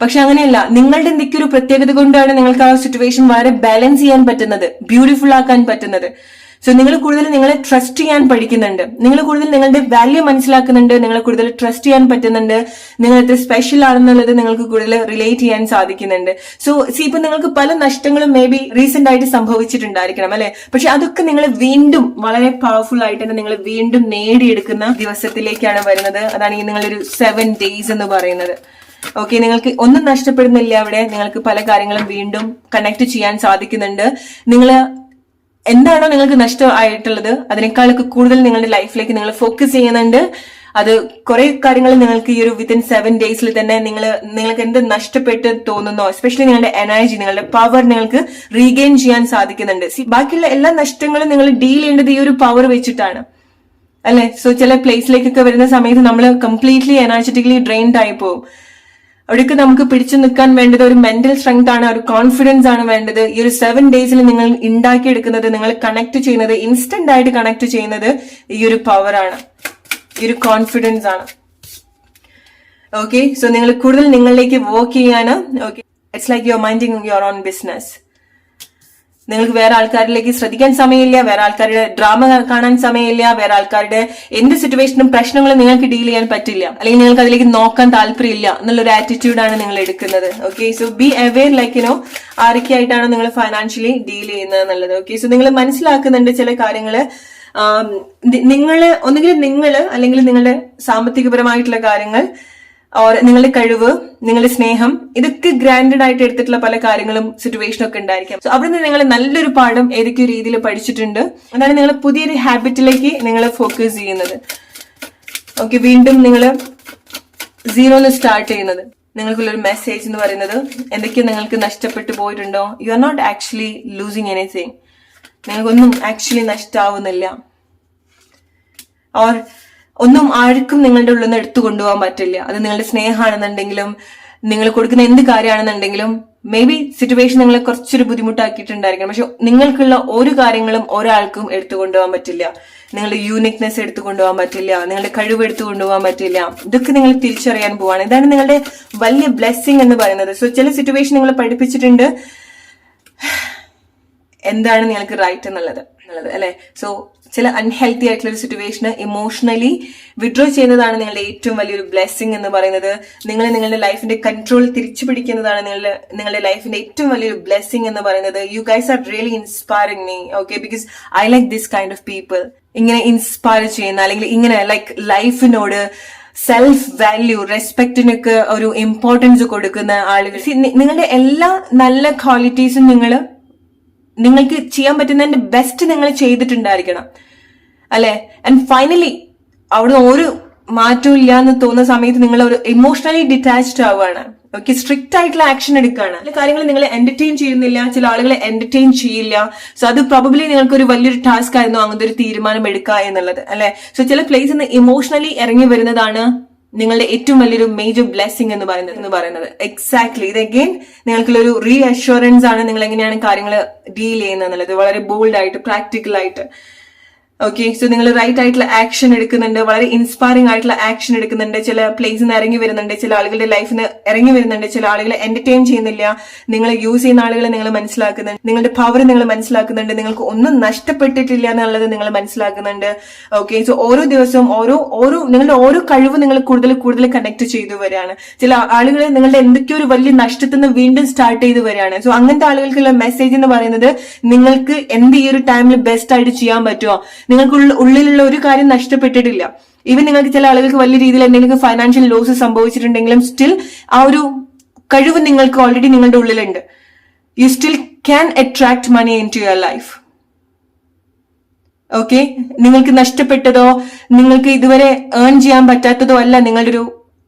പക്ഷെ അങ്ങനെയല്ല, നിങ്ങളുടെ എന്തൊക്കെയോ ഒരു പ്രത്യേകത കൊണ്ടാണ് നിങ്ങൾക്ക് ആ സിറ്റുവേഷൻ വളരെ ബാലൻസ് ചെയ്യാൻ പറ്റുന്നത്, ബ്യൂട്ടിഫുൾ ആക്കാൻ പറ്റുന്നത്. സോ നിങ്ങൾ കൂടുതൽ നിങ്ങളെ ട്രസ്റ്റ് ചെയ്യാൻ പഠിക്കുന്നുണ്ട്, നിങ്ങൾ കൂടുതൽ നിങ്ങളുടെ വാല്യൂ മനസ്സിലാക്കുന്നുണ്ട്, നിങ്ങളെ കൂടുതൽ ട്രസ്റ്റ് ചെയ്യാൻ പറ്റുന്നുണ്ട്, നിങ്ങൾ എത്ര സ്പെഷ്യൽ ആണെന്നുള്ളത് നിങ്ങൾക്ക് കൂടുതൽ റിലേറ്റ് ചെയ്യാൻ സാധിക്കുന്നുണ്ട്. സോ ഇപ്പൊ നിങ്ങൾക്ക് പല നഷ്ടങ്ങളും മേ ബി റീസെന്റ് ആയിട്ട് സംഭവിച്ചിട്ടുണ്ടായിരിക്കണം അല്ലെ, പക്ഷെ അതൊക്കെ നിങ്ങൾ വീണ്ടും വളരെ പവർഫുൾ ആയിട്ട് തന്നെ നിങ്ങൾ വീണ്ടും നേടിയെടുക്കുന്ന ദിവസത്തിലേക്കാണ് വരുന്നത്. അതാണ് ഈ നിങ്ങളൊരു 7 days എന്ന് പറയുന്നത്. ഓക്കെ, നിങ്ങൾക്ക് ഒന്നും നഷ്ടപ്പെടുന്നില്ല അവിടെ, നിങ്ങൾക്ക് പല കാര്യങ്ങളും വീണ്ടും കണക്ട് ചെയ്യാൻ സാധിക്കുന്നുണ്ട്. നിങ്ങൾ എന്താണോ നിങ്ങൾക്ക് നഷ്ടമായിട്ടുള്ളത് അതിനേക്കാളൊക്കെ കൂടുതൽ നിങ്ങളുടെ ലൈഫിലേക്ക് നിങ്ങൾ ഫോക്കസ് ചെയ്യുന്നുണ്ട്. അത് കുറെ കാര്യങ്ങൾ നിങ്ങൾക്ക് ഈ ഒരു വിത്തിൻ 7 days തന്നെ നിങ്ങൾക്ക് എന്ത് നഷ്ടപ്പെട്ട് തോന്നുന്നോ, എസ്പെഷ്യലി നിങ്ങളുടെ എനർജി, നിങ്ങളുടെ പവർ നിങ്ങൾക്ക് റീഗെയിൻ ചെയ്യാൻ സാധിക്കുന്നുണ്ട്. ബാക്കിയുള്ള എല്ലാ നഷ്ടങ്ങളും നിങ്ങൾ ഡീൽ ചെയ്യേണ്ടത് ഈ ഒരു പവർ വെച്ചിട്ടാണ് അല്ലെ. സോ ചില പ്ലേസിലേക്കൊക്കെ വരുന്ന സമയത്ത് നമ്മൾ കംപ്ലീറ്റ്ലി എനർജറ്റിക്കലി ഡ്രെയിൻഡ് ആയി പോകും. അവിടേക്ക് നമുക്ക് പിടിച്ചു നിൽക്കാൻ വേണ്ടത് ഒരു മെന്റൽ സ്ട്രെങ്ത് ആണ്, ഒരു കോൺഫിഡൻസ് ആണ് വേണ്ടത്. ഈ ഒരു 7 days നിങ്ങൾ ഉണ്ടാക്കിയെടുക്കുന്നത്, നിങ്ങൾ കണക്ട് ചെയ്യുന്നത്, ഇൻസ്റ്റന്റ് ആയിട്ട് കണക്ട് ചെയ്യുന്നത് ഈ ഒരു പവർ ആണ്, ഈ ഒരു കോൺഫിഡൻസ് ആണ്. ഓക്കെ, സോ നിങ്ങൾ കൂടുതൽ നിങ്ങളിലേക്ക് വർക്ക് ചെയ്യാണ്. Okay, it's like you are minding your own business. നിങ്ങൾക്ക് വേറെ ആൾക്കാരിലേക്ക് ശ്രദ്ധിക്കാൻ സമയമില്ല, വേറെ ആൾക്കാരുടെ ഡ്രാമ കാണാൻ സമയമില്ല, വേറെ ആൾക്കാരുടെ എന്ത് സിറ്റുവേഷനും പ്രശ്നങ്ങളും നിങ്ങൾക്ക് ഡീൽ ചെയ്യാൻ പറ്റില്ല, അല്ലെങ്കിൽ നിങ്ങൾക്ക് അതിലേക്ക് നോക്കാൻ താല്പര്യമില്ല എന്നുള്ളൊരു ആറ്റിറ്റ്യൂഡാണ് നിങ്ങൾ എടുക്കുന്നത്. Okay, so be aware like ആരൊക്കെയായിട്ടാണ് നിങ്ങൾ ഫൈനാൻഷ്യലി ഡീൽ ചെയ്യുന്നത് എന്നുള്ളത്. ഓക്കെ, സോ നിങ്ങൾ മനസ്സിലാക്കുന്നുണ്ട് ചില കാര്യങ്ങള്. ഒന്നുകിൽ അല്ലെങ്കിൽ നിങ്ങളുടെ സാമ്പത്തികപരമായിട്ടുള്ള കാര്യങ്ങൾ, നിങ്ങളുടെ കഴിവ്, നിങ്ങളുടെ സ്നേഹം, ഇതൊക്കെ ഗ്രാൻഡഡ് ആയിട്ട് എടുത്തിട്ടുള്ള പല കാര്യങ്ങളും സിറ്റുവേഷനും ഒക്കെ ഉണ്ടായിരിക്കാം. സോ അവിടെ നിന്ന് നിങ്ങൾ നല്ലൊരു പാഠം ഏതൊക്കെ രീതിയിൽ പഠിച്ചിട്ടുണ്ട്. അതാണ് നിങ്ങൾ പുതിയൊരു ഹാബിറ്റിലേക്ക് നിങ്ങൾ ഫോക്കസ് ചെയ്യുന്നത്. ഓക്കെ, വീണ്ടും നിങ്ങൾ 0 സ്റ്റാർട്ട് ചെയ്യുന്നത്. നിങ്ങൾക്കുള്ളൊരു മെസ്സേജ് എന്ന് പറയുന്നത്, എന്തൊക്കെ നിങ്ങൾക്ക് നഷ്ടപ്പെട്ടു പോയിട്ടുണ്ടോ, you are not actually losing anything. നിങ്ങൾക്കൊന്നും ആക്ച്വലി നഷ്ടാവുന്നില്ല. ഓർ ഒന്നും ആർക്കും നിങ്ങളുടെ ഉള്ളിൽ നിന്ന് എടുത്തു കൊണ്ടുപോകാൻ പറ്റില്ല. അത് നിങ്ങളുടെ സ്നേഹമാണെന്നുണ്ടെങ്കിലും, നിങ്ങൾ കൊടുക്കുന്ന എന്ത് കാര്യമാണെന്നുണ്ടെങ്കിലും, മേ ബി സിറ്റുവേഷൻ നിങ്ങളെ കുറച്ചൊരു ബുദ്ധിമുട്ടാക്കിയിട്ടുണ്ടായിരിക്കണം, പക്ഷെ നിങ്ങൾക്കുള്ള ഒരു കാര്യങ്ങളും ഒരാൾക്കും എടുത്തു കൊണ്ടുപോകാൻ പറ്റില്ല. നിങ്ങളുടെ യൂണിക്നെസ് എടുത്തു കൊണ്ടുപോകാൻ പറ്റില്ല, നിങ്ങളുടെ കഴിവ് എടുത്തു കൊണ്ടുപോകാൻ പറ്റില്ല. ഇതൊക്കെ നിങ്ങൾ തിരിച്ചറിയാൻ പോവാണ്. ഇതാണ് നിങ്ങളുടെ വലിയ ബ്ലെസ്സിങ് എന്ന് പറയുന്നത്. സോ ചില സിറ്റുവേഷൻ നിങ്ങളെ പഠിപ്പിച്ചിട്ടുണ്ട് എന്താണ് നിങ്ങൾക്ക് റൈറ്റ് എന്നുള്ളത് അല്ലെ. സോ ചില അൺഹെൽത്തി ആയിട്ടുള്ള ഒരു സിറ്റുവേഷന് ഇമോഷണലി വിഡ്രോ ചെയ്യുന്നതാണ് നിങ്ങളുടെ ഏറ്റവും വലിയൊരു ബ്ലെസ്സിങ് എന്ന് പറയുന്നത്. നിങ്ങൾ നിങ്ങളുടെ ലൈഫിന്റെ കൺട്രോൾ തിരിച്ചു പിടിക്കുന്നതാണ് നിങ്ങളുടെ ലൈഫിന്റെ ഏറ്റവും വലിയൊരു ബ്ലെസ്സിങ് എന്ന് പറയുന്നത്. You guys are really inspiring me. Okay, because I like this kind of people. ഇങ്ങനെ ഇൻസ്പയർ ചെയ്യുന്ന, അല്ലെങ്കിൽ ഇങ്ങനെ ലൈക്ക് ലൈഫിനോട് സെൽഫ് വാല്യൂ, റെസ്പെക്റ്റിനൊക്കെ ഒരു ഇമ്പോർട്ടൻസ് കൊടുക്കുന്ന ആളുകൾ. നിങ്ങളുടെ എല്ലാ നല്ല ക്വാളിറ്റീസും നിങ്ങൾക്ക് ചെയ്യാൻ പറ്റുന്നതിന്റെ ബെസ്റ്റ് നിങ്ങൾ ചെയ്തിട്ടുണ്ടായിരിക്കണം അല്ലെ. ആൻഡ് ഫൈനലി അവിടുന്ന് ഒരു മാറ്റവും ഇല്ല എന്ന് തോന്നുന്ന സമയത്ത് നിങ്ങൾ ഒരു ഇമോഷണലി ഡിറ്റാച്ച്ഡ് ആവുകയാണ്. ഓക്കെ, സ്ട്രിക്റ്റ് ആയിട്ടുള്ള ആക്ഷൻ എടുക്കുകയാണ്. ചില കാര്യങ്ങൾ നിങ്ങൾ എന്റർടൈൻ ചെയ്യുന്നില്ല, ചില ആളുകളെ എന്റർടൈൻ ചെയ്യില്ല. സോ അത് പ്രോബബ്ലി നിങ്ങൾക്ക് ഒരു വലിയൊരു ടാസ്ക് ആയിരുന്നു അങ്ങനത്തെ ഒരു തീരുമാനം എടുക്കുക എന്നുള്ളത് അല്ലെ. സോ ചില പ്ലേസിൽ നിന്ന് ഇമോഷണലി ഇറങ്ങി വരുന്നതാണ് നിങ്ങളുടെ ഏറ്റവും വലിയൊരു മേജർ ബ്ലെസ്സിങ് എന്ന് പറയുന്നത്. എക്സാക്ട്ലി, ഇത് അഗെയിൻ നിങ്ങൾക്കുള്ളൊരു റീ അഷ്വറൻസ് ആണ് നിങ്ങൾ എങ്ങനെയാണ് കാര്യങ്ങൾ ഡീൽ ചെയ്യുന്നത് എന്നുള്ളത്, വളരെ ബോൾഡ് ആയിട്ട്, പ്രാക്ടിക്കൽ ആയിട്ട്. ഓക്കെ, സോ നിങ്ങൾ റൈറ്റ് ആയിട്ടുള്ള ആക്ഷൻ എടുക്കുന്നുണ്ട്, വളരെ ഇൻസ്പയറിംഗ് ആയിട്ടുള്ള ആക്ഷൻ എടുക്കുന്നുണ്ട്. ചില പ്ലേസിൽ നിന്ന് ഇറങ്ങി വരുന്നുണ്ട്, ചില ആളുകളുടെ ലൈഫിൽ നിന്ന് ഇറങ്ങി വരുന്നുണ്ട്, ചില ആളുകളെ എന്റർടൈൻ ചെയ്യുന്നില്ല. നിങ്ങൾ യൂസ് ചെയ്യുന്ന ആളുകളെ നിങ്ങൾ മനസ്സിലാക്കുന്നുണ്ട്, നിങ്ങളുടെ പവർ നിങ്ങൾ മനസ്സിലാക്കുന്നുണ്ട്, നിങ്ങൾക്ക് ഒന്നും നഷ്ടപ്പെട്ടിട്ടില്ല എന്നുള്ളത് നിങ്ങൾ മനസ്സിലാക്കുന്നുണ്ട്. ഓക്കെ, സോ ഓരോ ദിവസവും നിങ്ങളുടെ ഓരോ കഴിവ് നിങ്ങൾ കൂടുതൽ കണക്ട് ചെയ്തു വരികയാണ്. ചില ആളുകൾ നിങ്ങളുടെ എന്തൊക്കെയോ ഒരു വലിയ നഷ്ടത്തിൽ നിന്ന് വീണ്ടും സ്റ്റാർട്ട് ചെയ്ത് വരികയാണ്. സോ അങ്ങനത്തെ ആളുകൾക്കുള്ള മെസ്സേജ് എന്ന് പറയുന്നത്, നിങ്ങൾക്ക് എന്ത് ഈ ഒരു ടൈമിൽ ബെസ്റ്റ് ആയിട്ട് ചെയ്യാൻ പറ്റുമോ, നിങ്ങൾക്ക് ഉള്ളിലുള്ള ഒരു കാര്യം നഷ്ടപ്പെട്ടിട്ടില്ല. ഈവൻ നിങ്ങൾക്ക് ചില ആളുകൾക്ക് വലിയ രീതിയിൽ എന്തെങ്കിലും ഫൈനാൻഷ്യൽ ലോസ് സംഭവിച്ചിട്ടുണ്ടെങ്കിലും സ്റ്റിൽ ആ ഒരു കഴിവ് നിങ്ങൾക്ക് ഓൾറെഡി നിങ്ങളുടെ ഉള്ളിലുണ്ട്. You still can attract money into your life. Okay, നിങ്ങൾക്ക് നഷ്ടപ്പെട്ടതോ നിങ്ങൾക്ക് ഇതുവരെ ഏൺ ചെയ്യാൻ പറ്റാത്തതോ അല്ല നിങ്ങളുടെ ഒരു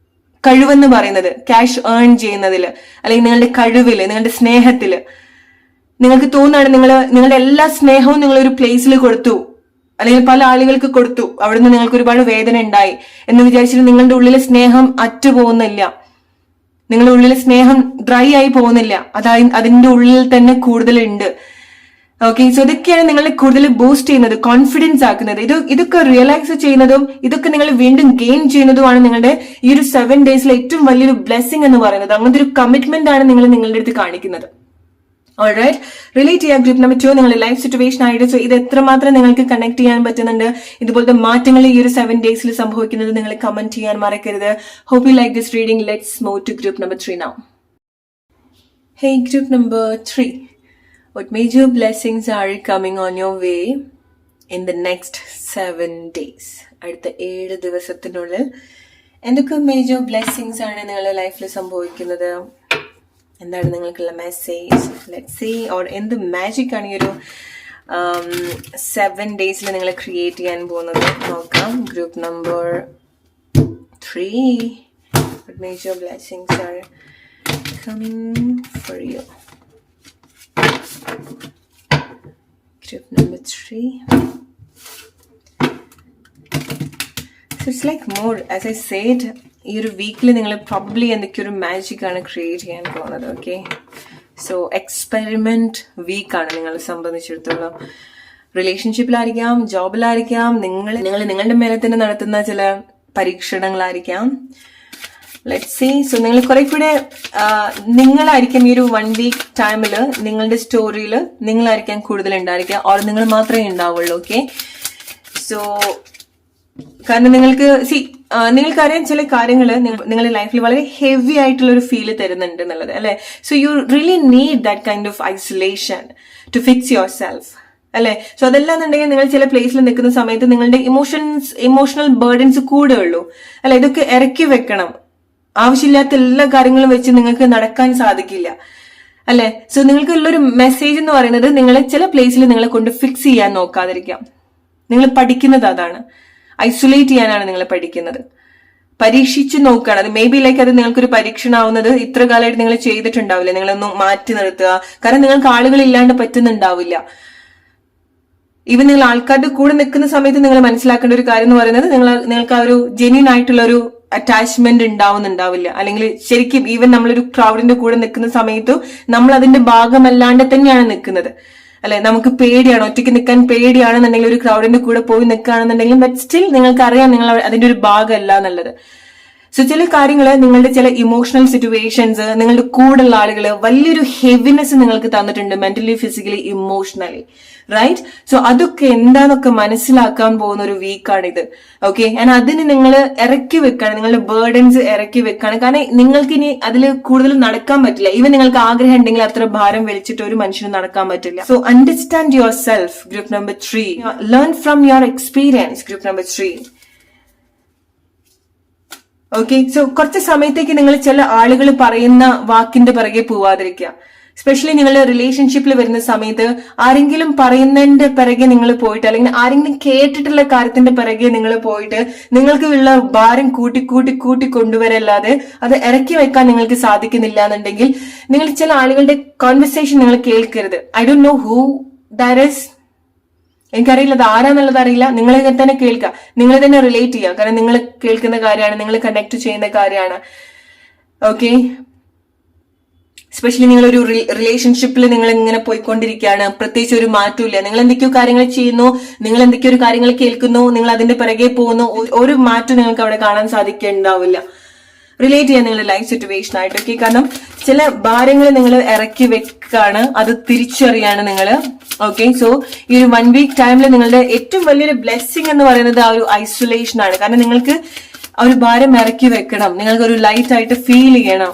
കഴിവെന്ന് പറയുന്നത്. ക്യാഷ് ഏൺ ചെയ്യുന്നതില്, അല്ലെങ്കിൽ നിങ്ങളുടെ കഴിവില്, നിങ്ങളുടെ സ്നേഹത്തില് നിങ്ങൾക്ക് തോന്നുകയാണ് നിങ്ങളുടെ എല്ലാ സ്നേഹവും നിങ്ങൾ ഒരു പ്ലേസിൽ കൊടുത്തു, അല്ലെങ്കിൽ പല ആളുകൾക്ക് കൊടുത്തു, അവിടുന്ന് നിങ്ങൾക്ക് ഒരുപാട് വേദന ഉണ്ടായി എന്ന് വിചാരിച്ചിട്ട് നിങ്ങളുടെ ഉള്ളിലെ സ്നേഹം അറ്റുപോകുന്നില്ല, നിങ്ങളുടെ ഉള്ളിലെ സ്നേഹം ഡ്രൈ ആയി പോകുന്നില്ല. അതിന്റെ ഉള്ളിൽ തന്നെ കൂടുതലുണ്ട്. ഓക്കെ, സോ ഇതൊക്കെയാണ് നിങ്ങളെ കൂടുതൽ ബൂസ്റ്റ് ചെയ്യുന്നത്, കോൺഫിഡൻസ് ആക്കുന്നത്. ഇതൊക്കെ റിയലൈസ് ചെയ്യുന്നതും ഇതൊക്കെ നിങ്ങൾ വീണ്ടും ഗെയിൻ ചെയ്യുന്നതുമാണ് നിങ്ങളുടെ ഈ ഒരു 7 ഡേയ്സിലെ ഏറ്റവും വലിയൊരു ബ്ലെസ്സിങ് എന്ന് പറയുന്നത്. അങ്ങനത്തെ ഒരു കമ്മിറ്റ്മെന്റ് ആണ് നിങ്ങൾ നിങ്ങളുടെ അടുത്ത് കാണിക്കുന്നത്. ഓൾറൈറ്റ്, റിലേറ്റ് ചെയ്യാം. ഗ്രൂപ്പ് നമ്പർ 2 നിങ്ങളുടെ ലൈഫ് സിറ്റുവേഷൻ ആയിട്ട്. സോ ഇത് എത്രമാത്രം നിങ്ങൾക്ക് കണക്ട് ചെയ്യാൻ പറ്റുന്നുണ്ട്, ഇതുപോലത്തെ മാറ്റങ്ങൾ ഈ ഒരു 7 ഡേയ്സിൽ സംഭവിക്കുന്നത് നിങ്ങൾ കമന്റ് ചെയ്യാൻ മറക്കരുത്. Hope you like this reading. Let's move to group number 3 now. Hey, group number 3. What major blessings are coming on your way in the next 7 days? അടുത്ത 7 ദിവസത്തിനുള്ളിൽ എന്തൊക്കെ മേജർ ബ്ലെസ്സിങ്സ് ആണ് നിങ്ങളുടെ ലൈഫിൽ സംഭവിക്കുന്നത്? എന്താണ് നിങ്ങൾക്കുള്ള മെസ്സേജ്? Let's see. ഓർ എന്ത് മാജിക് ആണ് ഈ ഒരു 7 ഡേയ്സിൽ നിങ്ങൾ ക്രിയേറ്റ് ചെയ്യാൻ പോകുന്നത് നോക്കാം. Group number 3. What major blessings are coming for you? Group number 3. So it's like more, as I said, ഈ ഒരു വീക്കിൽ നിങ്ങൾ പ്രോബബ്ലി എന്തൊക്കെയൊരു മാജിക് ആണ് ക്രിയേറ്റ് ചെയ്യാൻ പോകുന്നത്. ഓക്കെ, സോ എക്സ്പെരിമെന്റ് വീക്കാണ് നിങ്ങളെ സംബന്ധിച്ചിടത്തോളം. റിലേഷൻഷിപ്പിലായിരിക്കാം, ജോബിലായിരിക്കാം, നിങ്ങൾ നിങ്ങളുടെ മേലെ തന്നെ നടത്തുന്ന ചില പരീക്ഷണങ്ങളായിരിക്കാം. Let's see. സോ നിങ്ങൾ കുറെ കൂടെ നിങ്ങളായിരിക്കും ഈ ഒരു 1 വീക്ക് ടൈമിൽ നിങ്ങളുടെ സ്റ്റോറിയിൽ നിങ്ങളായിരിക്കാം കൂടുതൽ ഉണ്ടായിരിക്കുക, ഓർ നിങ്ങൾ മാത്രമേ ഉണ്ടാവുള്ളൂ. ഓക്കെ, സോ കാരണം നിങ്ങൾക്കറിയാം ചില കാര്യങ്ങൾ നിങ്ങളുടെ ലൈഫിൽ വളരെ ഹെവി ആയിട്ടുള്ള ഒരു ഫീല് തരുന്നുണ്ട് എന്നുള്ളത്, അല്ലെ? So you really need that kind of isolation to fix yourself, അല്ലെ? സോ അതല്ലാന്നുണ്ടെങ്കിൽ നിങ്ങൾ ചില പ്ലേസിൽ നിൽക്കുന്ന സമയത്ത് നിങ്ങളുടെ ഇമോഷണൽ ബേർഡൻസ് കൂടെ ഉള്ളൂ, അല്ലെ? ഇതൊക്കെ ഇറക്കി വെക്കണം. ആവശ്യമില്ലാത്ത എല്ലാ കാര്യങ്ങളും വെച്ച് നിങ്ങൾക്ക് നടക്കാൻ സാധിക്കില്ല, അല്ലെ? സോ നിങ്ങൾക്കുള്ളൊരു മെസ്സേജ് എന്ന് പറയുന്നത് നിങ്ങൾ ചില പ്ലേസിൽ നിങ്ങളെ കൊണ്ട് ഫിക്സ് ചെയ്യാൻ നോക്കാതിരിക്കാം. നിങ്ങൾ പഠിക്കുന്നത് അതാണ്, ഐസൊലേറ്റ് ചെയ്യാനാണ് നിങ്ങൾ പഠിക്കുന്നത്. പരീക്ഷിച്ച് നോക്കുകയാണ്. അത് മേ ബി ലൈക്ക് അത് നിങ്ങൾക്കൊരു പരീക്ഷണമാവുന്നത് ഇത്ര കാലമായിട്ട് നിങ്ങൾ ചെയ്തിട്ടുണ്ടാവില്ല. നിങ്ങളൊന്ന് മാറ്റി നിർത്തുക. കാരണം നിങ്ങൾക്ക് ആളുകൾ ഇല്ലാണ്ട് പറ്റുന്നുണ്ടാവില്ല. ഈവൻ നിങ്ങൾ ആൾക്കാരുടെ കൂടെ നിൽക്കുന്ന സമയത്ത് നിങ്ങൾ മനസ്സിലാക്കേണ്ട ഒരു കാര്യം എന്ന് പറയുന്നത് നിങ്ങൾക്ക് ആ ഒരു ജെന്യൂൻ ആയിട്ടുള്ള ഒരു അറ്റാച്ച്മെന്റ് ഉണ്ടാവുന്നുണ്ടാവില്ല. അല്ലെങ്കിൽ ശരിക്കും ഈവൻ നമ്മളൊരു ക്രൗഡിന്റെ കൂടെ നിൽക്കുന്ന സമയത്തും നമ്മൾ അതിന്റെ ഭാഗമല്ലാണ്ട് തന്നെയാണ് നിൽക്കുന്നത്, അല്ലെ? നമുക്ക് പേടിയാണ്, ഒറ്റയ്ക്ക് നിൽക്കാൻ പേടിയാണെന്നുണ്ടെങ്കിൽ ഒരു ക്രൗഡിന്റെ കൂടെ പോയി നിൽക്കുകയാണെന്നുണ്ടെങ്കിലും ബട്ട് സ്റ്റിൽ നിങ്ങൾക്ക് അറിയാം നിങ്ങൾ അതിന്റെ ഒരു ഭാഗമല്ല എന്നുള്ളത്. സോ ചില കാര്യങ്ങൾ, നിങ്ങളുടെ ചില ഇമോഷണൽ സിറ്റുവേഷൻസ്, നിങ്ങളുടെ കൂടെയുള്ള ആളുകൾ വലിയൊരു ഹെവിനെസ് നിങ്ങൾക്ക് തന്നിട്ടുണ്ട്, mentally, physically, emotionally, right? So അതൊക്കെ എന്താന്നൊക്കെ മനസ്സിലാക്കാൻ പോകുന്ന ഒരു വീക്കാണിത്. ഓക്കെ, ആൻഡ് അതിന് നിങ്ങൾ ഇറക്കി വെക്കാണ്, നിങ്ങളുടെ ബേർഡൻസ് ഇറക്കി വെക്കാണ്. കാരണം നിങ്ങൾക്ക് ഇനി അതിൽ കൂടുതൽ നടക്കാൻ പറ്റില്ല. ഈവൻ നിങ്ങൾക്ക് ആഗ്രഹം ഉണ്ടെങ്കിൽ അത്ര ഭാരം വലിച്ചിട്ട് ഒരു മനുഷ്യന് നടക്കാൻ പറ്റില്ല. So understand your self. Group number 3. Learn from your experience. Group number 3. Okay, so കുറച്ച് സമയത്തേക്ക് നിങ്ങൾ ചില ആളുകൾ പറയുന്ന വാക്കിന്റെ പിറകെ പോവാതിരിക്കുക. സ്പെഷ്യലി നിങ്ങളുടെ റിലേഷൻഷിപ്പിൽ വരുന്ന സമയത്ത് ആരെങ്കിലും പറയുന്നതിന്റെ പിറകെ നിങ്ങൾ പോയിട്ട്, അല്ലെങ്കിൽ ആരെങ്കിലും കേട്ടിട്ടുള്ള കാര്യത്തിന്റെ പിറകെ നിങ്ങൾ പോയിട്ട് നിങ്ങൾക്ക് ഉള്ള ഭാരം കൂട്ടി കൊണ്ടുവരല്ലാതെ അത് ഇറക്കി വെക്കാൻ നിങ്ങൾക്ക് സാധിക്കുന്നില്ല എന്നുണ്ടെങ്കിൽ നിങ്ങൾ ചില ആളുകളുടെ കോൺവെർസേഷൻ നിങ്ങൾ കേൾക്കരുത്. I don't know who that is. എനിക്കറിയില്ല അത് ആരാന്നുള്ളത് അറിയില്ല. നിങ്ങൾ തന്നെ കേൾക്കുക, നിങ്ങൾ തന്നെ റിലേറ്റ് ചെയ്യുക. കാരണം നിങ്ങൾ കേൾക്കുന്ന കാര്യമാണ്, നിങ്ങൾ കണക്ട് ചെയ്യുന്ന കാര്യമാണ്. ഓക്കെ, സ്പെഷ്യലി നിങ്ങളൊരു റിലേഷൻഷിപ്പിൽ നിങ്ങൾ ഇങ്ങനെ പോയിക്കൊണ്ടിരിക്കുകയാണ്, പ്രത്യേകിച്ച് ഒരു മാറ്റമില്ല. നിങ്ങൾ എന്തൊക്കെയോ കാര്യങ്ങൾ ചെയ്യുന്നു, നിങ്ങൾ എന്തൊക്കെയോ കാര്യങ്ങൾ കേൾക്കുന്നു, നിങ്ങൾ അതിന്റെ പിറകെ പോകുന്നു. ഒരു മാറ്റം നിങ്ങൾക്ക് അവിടെ കാണാൻ സാധിക്കുന്നുണ്ടാവില്ല. റിലേറ്റ് ചെയ്യാൻ നിങ്ങളുടെ ലൈഫ് സിറ്റുവേഷൻ ആയിട്ടൊക്കെ. കാരണം ചില ഭാരങ്ങൾ നിങ്ങൾ ഇറക്കി വെക്കാണ്, അത് തിരിച്ചറിയാണ് നിങ്ങൾ. ഓക്കെ, സോ ഈ ഒരു 1 വീക്ക് ടൈമിൽ നിങ്ങളുടെ ഏറ്റവും വലിയൊരു ബ്ലെസ്സിങ് എന്ന് പറയുന്നത് ആ ഒരു ഐസൊലേഷൻ ആണ്. കാരണം നിങ്ങൾക്ക് ആ ഒരു ഭാരം ഇറക്കി വെക്കണം, നിങ്ങൾക്ക് ഒരു ലൈറ്റ് ആയിട്ട് ഫീൽ ചെയ്യണം.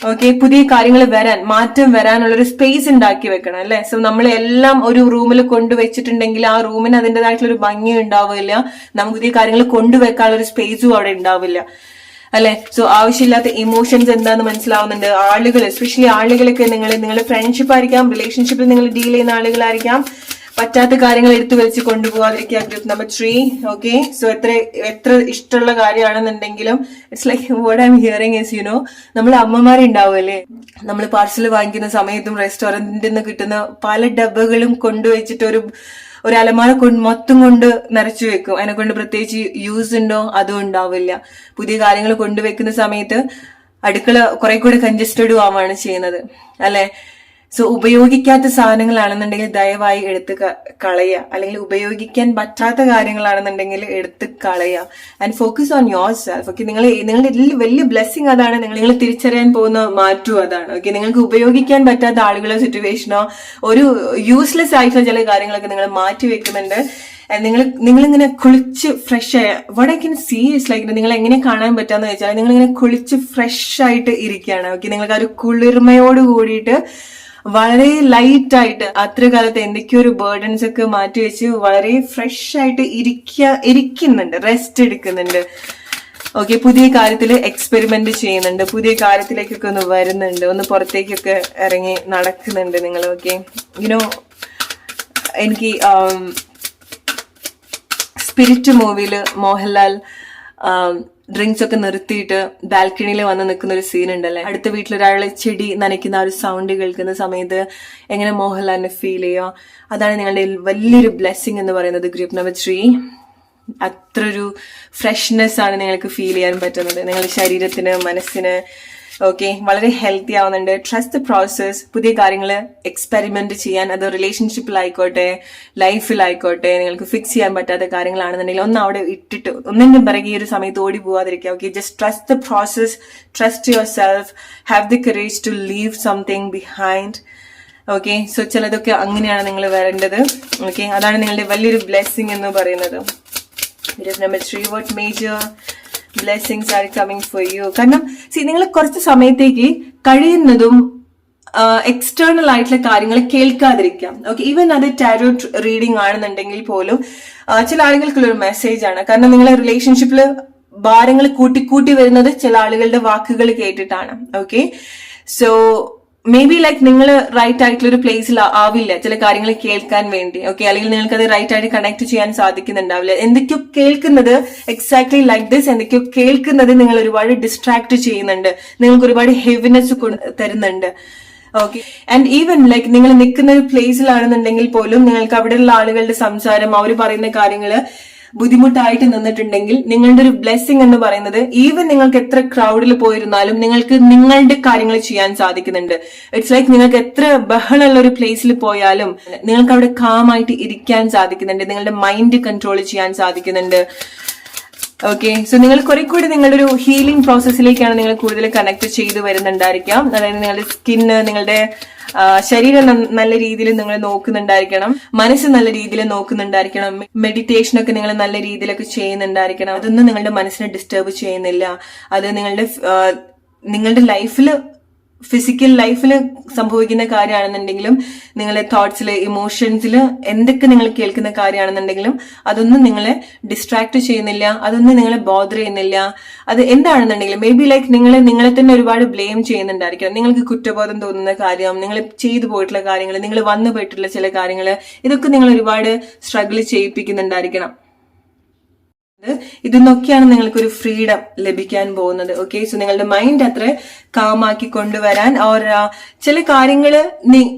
ഓക്കെ, പുതിയ കാര്യങ്ങൾ മാറ്റം വരാനുള്ള ഒരു സ്പേസ് ഉണ്ടാക്കി വെക്കണം, അല്ലെ? സോ നമ്മളെല്ലാം ഒരു റൂമിൽ കൊണ്ടുവച്ചിട്ടുണ്ടെങ്കിൽ ആ റൂമിന് അതിൻ്റെതായിട്ടുള്ള ഒരു ഭംഗി ഉണ്ടാവില്ല. നമുക്ക് പുതിയ കാര്യങ്ങൾ കൊണ്ടുവെക്കാനുള്ള ഒരു സ്പേസും അവിടെ ഉണ്ടാവില്ല, അല്ലെ? സോ ആവശ്യമില്ലാത്ത ഇമോഷൻസ് എന്താന്ന് മനസ്സിലാവുന്നുണ്ട്. ആളുകൾ, എസ്പെഷ്യലി ആളുകളൊക്കെ നിങ്ങളുടെ ഫ്രണ്ട്ഷിപ്പ് ആയിരിക്കാം, റിലേഷൻഷിപ്പിൽ നിങ്ങൾ ഡീൽ ചെയ്യുന്ന ആളുകളായിരിക്കാം, പറ്റാത്ത കാര്യങ്ങൾ എടുത്തു വലിച്ച് കൊണ്ടുപോകാതിരിക്കുക. Group number 3. ഓക്കെ, സോ എത്ര ഇഷ്ടമുള്ള കാര്യമാണെന്നുണ്ടെങ്കിലും it's like what I am hearing is നമ്മൾ അമ്മമാരുണ്ടാവുമല്ലേ, നമ്മൾ പാർസൽ വാങ്ങിക്കുന്ന സമയത്തും റെസ്റ്റോറന്റിൽ നിന്ന് കിട്ടുന്ന പല ഡബ്ബകളും കൊണ്ടുവച്ചിട്ട് ഒരു അലമാര മൊത്തം കൊണ്ട് നിറച്ചു വെക്കും. അതിനെ കൊണ്ട് പ്രത്യേകിച്ച് യൂസ് ഉണ്ടോ അതും ഉണ്ടാവില്ല. പുതിയ കാര്യങ്ങൾ കൊണ്ടുവെക്കുന്ന സമയത്ത് അടുക്കള കുറെ കൂടെ കൺജസ്റ്റഡും ആവാണ് ചെയ്യുന്നത് അല്ലെ. സോ ഉപയോഗിക്കാത്ത സാധനങ്ങളാണെന്നുണ്ടെങ്കിൽ ദയവായി എടുത്ത് കളയുക, അല്ലെങ്കിൽ ഉപയോഗിക്കാൻ പറ്റാത്ത കാര്യങ്ങളാണെന്നുണ്ടെങ്കിൽ എടുത്ത് കളയുക. And focus on your self. Okay, നിങ്ങളുടെ വലിയ ബ്ലെസ്സിങ് അതാണ്. നിങ്ങൾ തിരിച്ചറിയാൻ പോകുന്ന മാറ്റവും അതാണ്. ഓക്കെ, നിങ്ങൾക്ക് ഉപയോഗിക്കാൻ പറ്റാത്ത ആളുകളോ സിറ്റുവേഷനോ ഒരു യൂസ്ലെസ് ആയിട്ടുള്ള ചില കാര്യങ്ങളൊക്കെ നിങ്ങൾ മാറ്റി വെക്കുന്നുണ്ട്. നിങ്ങളിങ്ങനെ കുളിച്ച് ഫ്രഷ് ആയ what I can see is like നിങ്ങൾ എങ്ങനെ കാണാൻ പറ്റാന്ന് വെച്ചാൽ നിങ്ങളിങ്ങനെ കുളിച്ച് ഫ്രഷ് ആയിട്ട് ഇരിക്കുകയാണ്. ഓക്കെ, നിങ്ങൾക്ക് ആ ഒരു കുളിർമയോട് കൂടിയിട്ട് വളരെ ലൈറ്റ് ആയിട്ട് അത്ര കാലത്ത് എന്തൊക്കെയോ ഒരു ബേർഡൻസ് ഒക്കെ മാറ്റി വെച്ച് വളരെ ഫ്രഷ് ആയിട്ട് ഇരിക്കുന്നുണ്ട്, റെസ്റ്റ് എടുക്കുന്നുണ്ട്. ഓക്കെ, പുതിയ കാര്യത്തിൽ എക്സ്പെരിമെന്റ് ചെയ്യുന്നുണ്ട്, പുതിയ കാര്യത്തിലേക്കൊക്കെ ഒന്ന് വരുന്നുണ്ട്, ഒന്ന് പുറത്തേക്കൊക്കെ ഇറങ്ങി നടക്കുന്നുണ്ട് നിങ്ങൾ. ഓക്കെ, എനിക്ക് സ്പിരിറ്റ് മൂവിയില് മോഹൻലാൽ ഡ്രിങ്ക്സ് ഒക്കെ നിർത്തിയിട്ട് ബാൽക്കണിയിൽ വന്ന് നിൽക്കുന്ന ഒരു സീൻ ഉണ്ടല്ലേ, അടുത്ത വീട്ടിലൊരാളെ ചെടി നനയ്ക്കുന്ന ആ ഒരു സൗണ്ട് കേൾക്കുന്ന സമയത്ത് എങ്ങനെ മോഹൻലാലിനെ ഫീൽ ചെയ്യുക, അതാണ് നിങ്ങളുടെ വലിയൊരു ബ്ലെസ്സിങ് എന്ന് പറയുന്നത്. ഗ്രൂപ്പ് നമ്പർ 3, അത്രൊരു ഫ്രഷ്നെസ് ആണ് നിങ്ങൾക്ക് ഫീൽ ചെയ്യാൻ പറ്റുന്നത് നിങ്ങളുടെ ശരീരത്തിന്, മനസ്സിന്. ഓക്കെ, വളരെ ഹെൽത്തി ആവുന്നുണ്ട്. Trust the process. പുതിയ കാര്യങ്ങൾ എക്സ്പെരിമെന്റ് ചെയ്യാൻ, അത് റിലേഷൻഷിപ്പിലായിക്കോട്ടെ ലൈഫിലായിക്കോട്ടെ, നിങ്ങൾക്ക് ഫിക്സ് ചെയ്യാൻ പറ്റാത്ത കാര്യങ്ങളാണെന്നുണ്ടെങ്കിൽ ഒന്ന് അവിടെ ഇട്ടിട്ട് ഒന്നിനും പിറകെ ഈ ഒരു സമയത്ത് ഓടി പോവാതിരിക്കുക. Okay, just trust the process, trust yourself, have the courage to leave something behind. Okay, so ചിലതൊക്കെ അങ്ങനെയാണ് നിങ്ങൾ വരേണ്ടത്. ഓക്കെ, അതാണ് നിങ്ങളുടെ വലിയൊരു ബ്ലെസ്സിങ് എന്ന് പറയുന്നത്. Number 3, what major blessings are coming for you? കാരണം നിങ്ങൾ കുറച്ച് സമയത്തേക്ക് കഴിയുന്നതും എക്സ്റ്റേണൽ ആയിട്ടുള്ള കാര്യങ്ങൾ കേൾക്കാതിരിക്കാം. ഓക്കെ, ഈവൻ അത് ടാരോ റീഡിംഗ് ആണെന്നുണ്ടെങ്കിൽ പോലും ചില ആളുകൾക്കുള്ള ഒരു മെസ്സേജ് ആണ്. കാരണം നിങ്ങളെ റിലേഷൻഷിപ്പിൽ ഭാരങ്ങൾ കൂട്ടി വരുന്നത് ചില ആളുകളുടെ വാക്കുകൾ കേട്ടിട്ടാണ്. Okay, so maybe like നിങ്ങൾ റൈറ്റ് ആയിട്ടുള്ള ഒരു പ്ലേസിൽ ആവില്ല ചില കാര്യങ്ങൾ കേൾക്കാൻ വേണ്ടി. ഓക്കെ, അല്ലെങ്കിൽ നിങ്ങൾക്ക് അത് റൈറ്റ് ആയിട്ട് കണക്ട് ചെയ്യാൻ സാധിക്കുന്നുണ്ടാവില്ല. എന്തൊക്കെയോ കേൾക്കുന്നത് എക്സാക്ട്ലി ലൈക്ക് ദിസ്, എന്തൊക്കെയോ കേൾക്കുന്നത് നിങ്ങൾ ഒരുപാട് ഡിസ്ട്രാക്ട് ചെയ്യുന്നുണ്ട്, നിങ്ങൾക്ക് ഒരുപാട് ഹെവിനെസ് തരുന്നുണ്ട്. ഓക്കെ, ആൻഡ് ഈവൻ ലൈക്ക് നിങ്ങൾ നിൽക്കുന്ന ഒരു പ്ലേസിലാണെന്നുണ്ടെങ്കിൽ പോലും നിങ്ങൾക്ക് അവിടെയുള്ള ആളുകളുടെ സംസാരം, അവർ പറയുന്ന കാര്യങ്ങള് ബുദ്ധിമുട്ടായിട്ട് നിന്നിട്ടുണ്ടെങ്കിൽ നിങ്ങളുടെ ഒരു ബ്ലെസ്സിങ് എന്ന് പറയുന്നത് ഈവൻ നിങ്ങൾക്ക് എത്ര ക്രൗഡിൽ പോയിരുന്നാലും നിങ്ങൾക്ക് നിങ്ങളുടെ കാര്യങ്ങൾ ചെയ്യാൻ സാധിക്കുന്നുണ്ട്. ഇറ്റ്സ് ലൈക്ക് നിങ്ങൾക്ക് എത്ര ബഹളമുള്ള ഒരു പ്ലേസിൽ പോയാലും നിങ്ങൾക്ക് അവിടെ കാമായിട്ട് ഇരിക്കാൻ സാധിക്കുന്നുണ്ട്, നിങ്ങളുടെ മൈൻഡ് കൺട്രോൾ ചെയ്യാൻ സാധിക്കുന്നുണ്ട്. ഓക്കെ, സോ നിങ്ങൾ കുറെ കൂടി നിങ്ങളുടെ ഒരു ഹീലിംഗ് പ്രോസസ്സിലേക്കാണ് നിങ്ങൾ കൂടുതൽ കണക്ട് ചെയ്ത് വരുന്നുണ്ടായിരിക്കാം. അതായത് നിങ്ങളുടെ സ്കിന്ന്, നിങ്ങളുടെ ശരീരം നല്ല രീതിയിൽ നിങ്ങൾ നോക്കുന്നുണ്ടായിരിക്കണം, മനസ്സ് നല്ല രീതിയിൽ നോക്കുന്നുണ്ടായിരിക്കണം, മെഡിറ്റേഷൻ ഒക്കെ നിങ്ങൾ നല്ല രീതിയിലൊക്കെ ചെയ്യുന്നുണ്ടായിരിക്കണം. അതൊന്നും നിങ്ങളുടെ മനസ്സിനെ ഡിസ്റ്റർബ് ചെയ്യുന്നില്ല. അത് നിങ്ങളുടെ ലൈഫിൽ, ഫിസിക്കൽ ലൈഫിൽ സംഭവിക്കുന്ന കാര്യമാണെന്നുണ്ടെങ്കിലും നിങ്ങളുടെ തോട്ട്സില്, ഇമോഷൻസില് എന്തൊക്കെ നിങ്ങൾ കേൾക്കുന്ന കാര്യമാണെന്നുണ്ടെങ്കിലും അതൊന്നും നിങ്ങളെ ഡിസ്ട്രാക്ട് ചെയ്യുന്നില്ല, അതൊന്നും നിങ്ങളെ ബോദർ ചെയ്യുന്നില്ല. അത് എന്താണെന്നുണ്ടെങ്കിലും മേ ബി ലൈക്ക് നിങ്ങളെ തന്നെ ഒരുപാട് ബ്ലെയിം ചെയ്യുന്നുണ്ടായിരിക്കണം. നിങ്ങൾക്ക് കുറ്റബോധം തോന്നുന്ന കാര്യം, നിങ്ങൾ ചെയ്തു പോയിട്ടുള്ള കാര്യങ്ങൾ, നിങ്ങൾ വന്നു പോയിട്ടുള്ള ചില കാര്യങ്ങൾ, ഇതൊക്കെ നിങ്ങൾ ഒരുപാട് സ്ട്രഗിൾ ചെയ്യിപ്പിക്കുന്നുണ്ടായിരിക്കണം. ഇതിന്നൊക്കെയാണ് നിങ്ങൾക്കൊരു ഫ്രീഡം ലഭിക്കാൻ പോകുന്നത്. ഓക്കെ, സോ നിങ്ങളുടെ മൈൻഡ് അത്ര കാമാക്കി കൊണ്ടുവരാൻ ഓർ ചില കാര്യങ്ങള്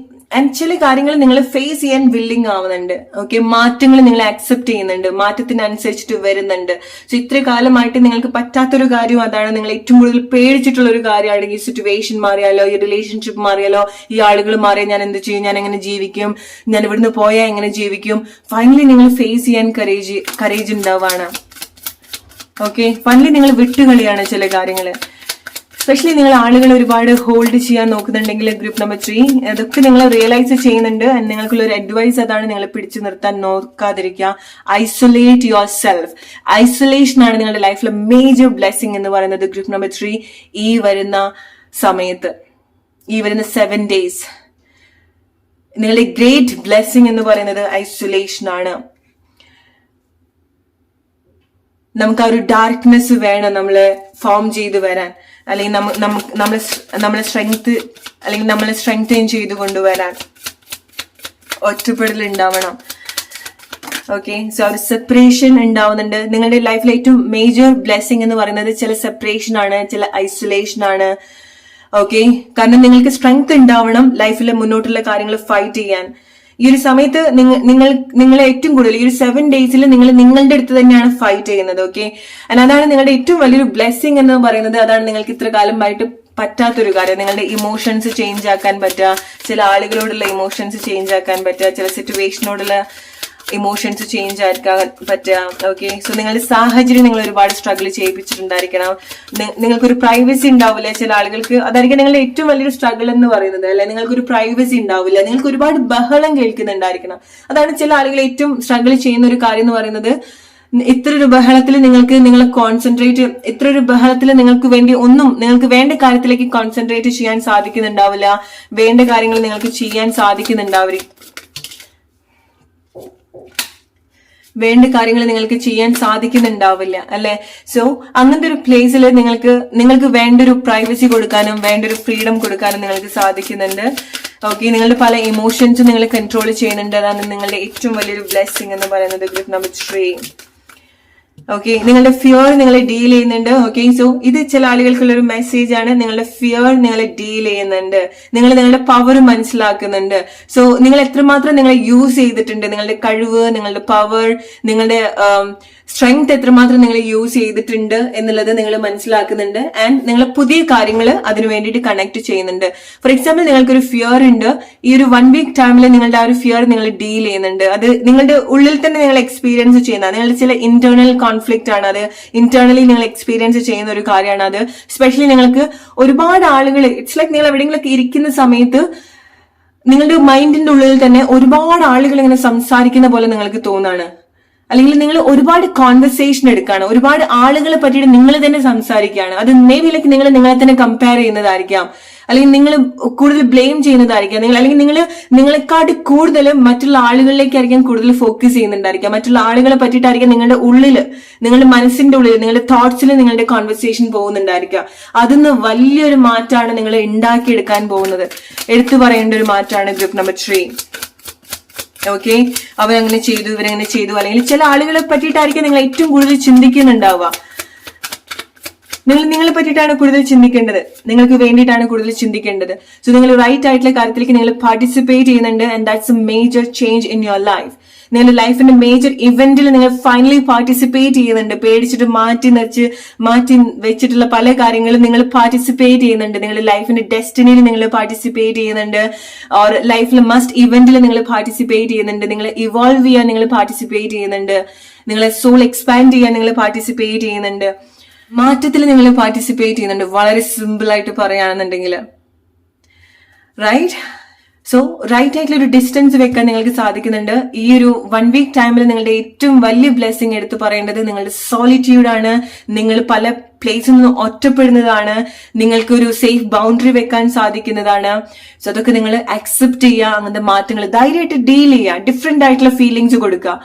ചില കാര്യങ്ങൾ നിങ്ങൾ ഫേസ് ചെയ്യാൻ വില്ലിങ് ആവുന്നുണ്ട്. ഓക്കെ, മാറ്റങ്ങൾ നിങ്ങൾ അക്സെപ്റ്റ് ചെയ്യുന്നുണ്ട്, മാറ്റത്തിനനുസരിച്ചിട്ട് വരുന്നുണ്ട്. സോ ഇത്ര കാലമായിട്ട് നിങ്ങൾക്ക് പറ്റാത്തൊരു കാര്യം അതാണ്, നിങ്ങൾ ഏറ്റവും കൂടുതൽ പേടിച്ചിട്ടുള്ള ഒരു കാര്യമാണ് ഈ സിറ്റുവേഷൻ മാറിയാലോ, ഈ റിലേഷൻഷിപ്പ് മാറിയാലോ, ഈ ആളുകൾ മാറിയാൽ ഞാൻ എന്ത് ചെയ്യും, ഞാൻ എങ്ങനെ ജീവിക്കും, ഞാൻ ഇവിടുന്ന് പോയാൽ എങ്ങനെ ജീവിക്കും. ഫൈനലി നിങ്ങൾ ഫേസ് ചെയ്യാൻ കറേജ് ഉണ്ടാവാണ്. ഓക്കെ, ഫൈനലി നിങ്ങൾ വിട്ടുകളിയാണ് ചില കാര്യങ്ങള്. സ്പെഷ്യലി നിങ്ങൾ ആളുകൾ ഒരുപാട് ഹോൾഡ് ചെയ്യാൻ നോക്കുന്നുണ്ടെങ്കിൽ ഗ്രൂപ്പ് നമ്പർ 3 അതൊക്കെ നിങ്ങൾ റിയലൈസ് ചെയ്യുന്നുണ്ട്. നിങ്ങൾക്കുള്ള ഒരു അഡ്വൈസ് അതാണ്, നിങ്ങൾ പിടിച്ചു നിർത്താൻ നോക്കാതിരിക്കുക. Isolate yourself. ഐസൊലേഷൻ ആണ് നിങ്ങളുടെ ലൈഫിലെ മേജർ ബ്ലെസ്സിങ് എന്ന് പറയുന്നത്. ഗ്രൂപ്പ് നമ്പർ 3 ഈ വരുന്ന സമയത്ത്, ഈ വരുന്ന 7 days നിങ്ങളുടെ ഗ്രേറ്റ് ബ്ലെസ്സിങ് എന്ന് പറയുന്നത് ഐസൊലേഷൻ ആണ്. നമുക്ക് ആ ഒരു ഡാർക്ക്നെസ് വേണം നമ്മളെ ഫോം ചെയ്ത് വരാൻ, അല്ലെങ്കിൽ നമ്മളെ സ്ട്രെങ്ത്, അല്ലെങ്കിൽ നമ്മളെ സ്ട്രെങ്തൻ ചെയ്ത് കൊണ്ടുവരാൻ. ഒറ്റപ്പെടൽ ഉണ്ടാവണം. ഓക്കെ, സോ ഒരു സെപ്പറേഷൻ ഉണ്ടാവുന്നുണ്ട്. നിങ്ങളുടെ ലൈഫിലെ ഏറ്റവും മേജർ ബ്ലെസ്സിങ് എന്ന് പറയുന്നത് ചില സെപ്പറേഷൻ ആണ്, ചില ഐസൊലേഷൻ ആണ്. ഓക്കെ, കാരണം നിങ്ങൾക്ക് സ്ട്രെങ്ത് ഉണ്ടാവണം ലൈഫിലെ മുന്നോട്ടുള്ള കാര്യങ്ങൾ ഫൈറ്റ് ചെയ്യാൻ. ഈ ഒരു സമയത്ത് നിങ്ങളെ ഏറ്റവും കൂടുതൽ ഈ ഒരു 7 days നിങ്ങൾ നിങ്ങളുടെ അടുത്ത് തന്നെയാണ് ഫൈറ്റ് ചെയ്യുന്നത്. ഓക്കെ, അതാണ് നിങ്ങളുടെ ഏറ്റവും വലിയൊരു ബ്ലെസ്സിങ് എന്ന് പറയുന്നത്. അതാണ് നിങ്ങൾക്ക് ഇത്ര കാലമായിട്ട് പറ്റാത്തൊരു കാര്യം. നിങ്ങളുടെ ഇമോഷൻസ് ചേഞ്ച് ആക്കാൻ പറ്റുക, ചില ആളുകളോടുള്ള ഇമോഷൻസ് ചേഞ്ച് ആക്കാൻ പറ്റുക, ചില സിറ്റുവേഷനോടുള്ള ഇമോഷൻസ് ചേഞ്ച് ആക്കാൻ പറ്റുക. ഓക്കെ, സോ നിങ്ങളുടെ സാഹചര്യം നിങ്ങൾ ഒരുപാട് സ്ട്രഗിൾ ചെയ്യിപ്പിച്ചിട്ടുണ്ടായിരിക്കണം. നിങ്ങൾക്കൊരു പ്രൈവസി ഉണ്ടാവില്ല. ചില ആളുകൾക്ക് അതായിരിക്കും നിങ്ങളുടെ ഏറ്റവും വലിയൊരു സ്ട്രഗിൾ എന്ന് പറയുന്നത്. അല്ലെ, നിങ്ങൾക്കൊരു പ്രൈവസി ഉണ്ടാവില്ല, നിങ്ങൾക്ക് ഒരുപാട് ബഹളം കേൾക്കുന്നുണ്ടായിരിക്കണം. അതാണ് ചില ആളുകൾ ഏറ്റവും സ്ട്രഗിൾ ചെയ്യുന്ന ഒരു കാര്യം എന്ന് പറയുന്നത്. ഇത്ര ഒരു ബഹളത്തിൽ നിങ്ങളെ കോൺസെൻട്രേറ്റ്, ഇത്ര ഒരു ബഹളത്തിൽ നിങ്ങൾക്ക് വേണ്ട കാര്യത്തിലേക്ക് കോൺസെൻട്രേറ്റ് ചെയ്യാൻ സാധിക്കുന്നുണ്ടാവില്ല. വേണ്ട കാര്യങ്ങൾ നിങ്ങൾക്ക് ചെയ്യാൻ സാധിക്കുന്നുണ്ടാവില്ല. അല്ലെ, സോ അങ്ങനത്തെ ഒരു പ്ലേസിൽ നിങ്ങൾക്ക് വേണ്ട ഒരു പ്രൈവസി കൊടുക്കാനും വേണ്ട ഒരു ഫ്രീഡം കൊടുക്കാനും നിങ്ങൾക്ക് സാധിക്കുന്നുണ്ട്. ഓക്കെ, നിങ്ങളുടെ പല ഇമോഷൻസും നിങ്ങൾ കൺട്രോൾ ചെയ്യുന്നുണ്ട്. അതാണ് നിങ്ങളുടെ ഏറ്റവും വലിയൊരു ബ്ലെസ്സിങ് എന്ന് പറയുന്നത്. Group number 3. ഓക്കെ, നിങ്ങളുടെ ഫിയർ നിങ്ങളെ ഡീൽ ചെയ്യുന്നുണ്ട്. ഓക്കെ, സോ ഇത് ചില ആളുകൾക്കുള്ള ഒരു മെസ്സേജ് ആണ്. നിങ്ങളുടെ ഫിയർ നിങ്ങളെ ഡീൽ ചെയ്യുന്നുണ്ട്. നിങ്ങൾ നിങ്ങളുടെ പവർ മനസ്സിലാക്കുന്നുണ്ട്. സോ നിങ്ങൾ എത്രമാത്രം നിങ്ങളെ യൂസ് ചെയ്തിട്ടുണ്ട്, നിങ്ങളുടെ കഴിവ്, നിങ്ങളുടെ പവർ, നിങ്ങളുടെ സ്ട്രെങ്ത് എത്രമാത്രം നിങ്ങൾ യൂസ് ചെയ്തിട്ടുണ്ട് എന്നുള്ളത് നിങ്ങൾ മനസ്സിലാക്കുന്നുണ്ട്. ആൻഡ് നിങ്ങൾ പുതിയ കാര്യങ്ങൾ അതിനു വേണ്ടിയിട്ട് കണക്ട് ചെയ്യുന്നുണ്ട്. ഫോർ എക്സാമ്പിൾ, നിങ്ങൾക്കൊരു ഫിയർ ഉണ്ട്. ഈ ഒരു 1 week ടൈമിൽ നിങ്ങളുടെ ആ ഒരു ഫിയർ നിങ്ങൾ ഡീൽ ചെയ്യുന്നുണ്ട്. അത് നിങ്ങളുടെ ഉള്ളിൽ തന്നെ നിങ്ങൾ എക്സ്പീരിയൻസ് ചെയ്യുന്ന നിങ്ങളുടെ ചില ഇന്റേണൽ കോൺഫ്ലിക്റ്റ് ആണ്. അത് ഇന്റേണലി നിങ്ങൾ എക്സ്പീരിയൻസ് ചെയ്യുന്ന ഒരു കാര്യമാണ് അത്. സ്പെഷ്യലി നിങ്ങൾക്ക് ഒരുപാട് ആളുകൾ, ഇറ്റ്സ് ലൈക്ക് നിങ്ങൾ എവിടെയെങ്കിലൊക്കെ ഇരിക്കുന്ന സമയത്ത് നിങ്ങളുടെ മൈൻഡിന്റെ ഉള്ളിൽ തന്നെ ഒരുപാട് ആളുകൾ ഇങ്ങനെ സംസാരിക്കുന്ന പോലെ നിങ്ങൾക്ക് തോന്നാണ്. അല്ലെങ്കിൽ നിങ്ങൾ ഒരുപാട് കോൺവെർസേഷൻ എടുക്കുകയാണ്, ഒരുപാട് ആളുകളെ പറ്റിയിട്ട് നിങ്ങൾ തന്നെ സംസാരിക്കുകയാണ്. അത് മേ ബി ലൈക്ക് നിങ്ങൾ നിങ്ങളെ തന്നെ കമ്പയർ ചെയ്യുന്നതായിരിക്കാം, അല്ലെങ്കിൽ നിങ്ങൾ കൂടുതൽ ബ്ലെയിം ചെയ്യുന്നതായിരിക്കാം. അല്ലെങ്കിൽ നിങ്ങളെക്കാട്ടി കൂടുതൽ മറ്റുള്ള ആളുകളിലേക്കായിരിക്കും കൂടുതൽ ഫോക്കസ് ചെയ്യുന്നുണ്ടായിരിക്കാം. മറ്റുള്ള ആളുകളെ പറ്റിയിട്ടായിരിക്കും നിങ്ങളുടെ ഉള്ളില്, നിങ്ങളുടെ മനസ്സിന്റെ ഉള്ളിൽ, നിങ്ങളുടെ തോട്ട്സിൽ നിങ്ങളുടെ കോൺവെർസേഷൻ പോകുന്നുണ്ടായിരിക്കാം. അതിന്ന് വലിയൊരു മാറ്റമാണ് നിങ്ങൾ ഉണ്ടാക്കിയെടുക്കാൻ പോകുന്നത്. എടുത്തു പറയേണ്ട ഒരു മാറ്റമാണ് ഗ്രൂപ്പ് നമ്പർ 3. ഓക്കെ, അവരങ്ങനെ ചെയ്തു, ഇവരങ്ങനെ ചെയ്തു, അല്ലെങ്കിൽ ചില ആളുകളെ പറ്റിയിട്ടായിരിക്കും നിങ്ങൾ ഏറ്റവും കൂടുതൽ ചിന്തിക്കുന്നുണ്ടാവുക. നിങ്ങളെ പറ്റിയിട്ടാണ് കൂടുതൽ ചിന്തിക്കേണ്ടത്, നിങ്ങൾക്ക് വേണ്ടിയിട്ടാണ് കൂടുതൽ ചിന്തിക്കേണ്ടത്. സോ നിങ്ങൾ റൈറ്റ് ആയിട്ടുള്ള കാര്യത്തിലേക്ക് നിങ്ങൾ പാർട്ടിസിപ്പേറ്റ് ചെയ്യുന്നുണ്ട്. And that's a major change in your life. നിങ്ങളുടെ ലൈഫിന്റെ മേജർ ഇവന്റിൽ നിങ്ങൾ ഫൈനലി പാർട്ടിസിപ്പേറ്റ് ചെയ്യുന്നുണ്ട്. പേടിച്ചിട്ട് മാറ്റി വെച്ചിട്ടുള്ള പല കാര്യങ്ങളും നിങ്ങൾ പാർട്ടിസിപ്പേറ്റ് ചെയ്യുന്നുണ്ട്. നിങ്ങളുടെ ലൈഫിന്റെ ഡെസ്റ്റിനിയിൽ നിങ്ങൾ പാർട്ടിസിപ്പേറ്റ് ചെയ്യുന്നുണ്ട്. ഓർ ലൈഫിലെ മസ്റ്റ് ഇവന്റിൽ നിങ്ങൾ പാർട്ടിസിപ്പേറ്റ് ചെയ്യുന്നുണ്ട്. നിങ്ങൾ ഇവോൾവ് ചെയ്യാൻ നിങ്ങൾ പാർട്ടിസിപ്പേറ്റ് ചെയ്യുന്നുണ്ട്. നിങ്ങളെ സോൾ എക്സ്പാൻഡ് ചെയ്യാൻ നിങ്ങൾ പാർട്ടിസിപ്പേറ്റ് ചെയ്യുന്നുണ്ട്. മാറ്റത്തിൽ നിങ്ങൾ പാർട്ടിസിപ്പേറ്റ് ചെയ്യുന്നുണ്ട്. വളരെ സിമ്പിൾ ആയിട്ട് പറയുകയാണെന്നുണ്ടെങ്കിൽ, റൈറ്റ്. സോ റൈറ്റ് ആയിട്ടുള്ള ഒരു ഡിസ്റ്റൻസ് വെക്കാൻ നിങ്ങൾക്ക് സാധിക്കുന്നുണ്ട്. ഈ ഒരു 1 week ടൈമിൽ നിങ്ങളുടെ ഏറ്റവും വലിയ ബ്ലെസ്സിങ് എടുത്തു പറയേണ്ടത് നിങ്ങളുടെ സോളിറ്റ്യൂഡാണ്. നിങ്ങൾ പല പ്ലേസിൽ നിന്ന് ഒറ്റപ്പെടുന്നതാണ്. നിങ്ങൾക്ക് ഒരു സേഫ് ബൗണ്ടറി വെക്കാൻ സാധിക്കുന്നതാണ്. സോ അതൊക്കെ നിങ്ങൾ അക്സെപ്റ്റ് ചെയ്യുക. അങ്ങനത്തെ മാറ്റങ്ങൾ ധൈര്യമായിട്ട് ഡീൽ ചെയ്യുക. ഡിഫറെന്റ് ആയിട്ടുള്ള ഫീലിംഗ്സ് കൊടുക്കുക,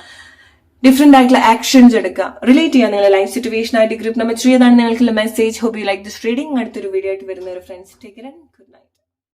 ഡിഫറെന്റ് ആയിട്ടുള്ള ആക്ഷൻസ് എടുക്കുക, റിലേറ്റ് ചെയ്യുക നിങ്ങളുടെ ലൈഫ് സിറ്റുവേഷൻ ആയിട്ട്. ഗ്രൂപ്പ് നമ്പർ 3 അതാണ് നിങ്ങൾക്കുള്ള message. Hope you like this reading. അടുത്തൊരു വീഡിയോ ആയിട്ട് വരുന്ന friends, take care and good night.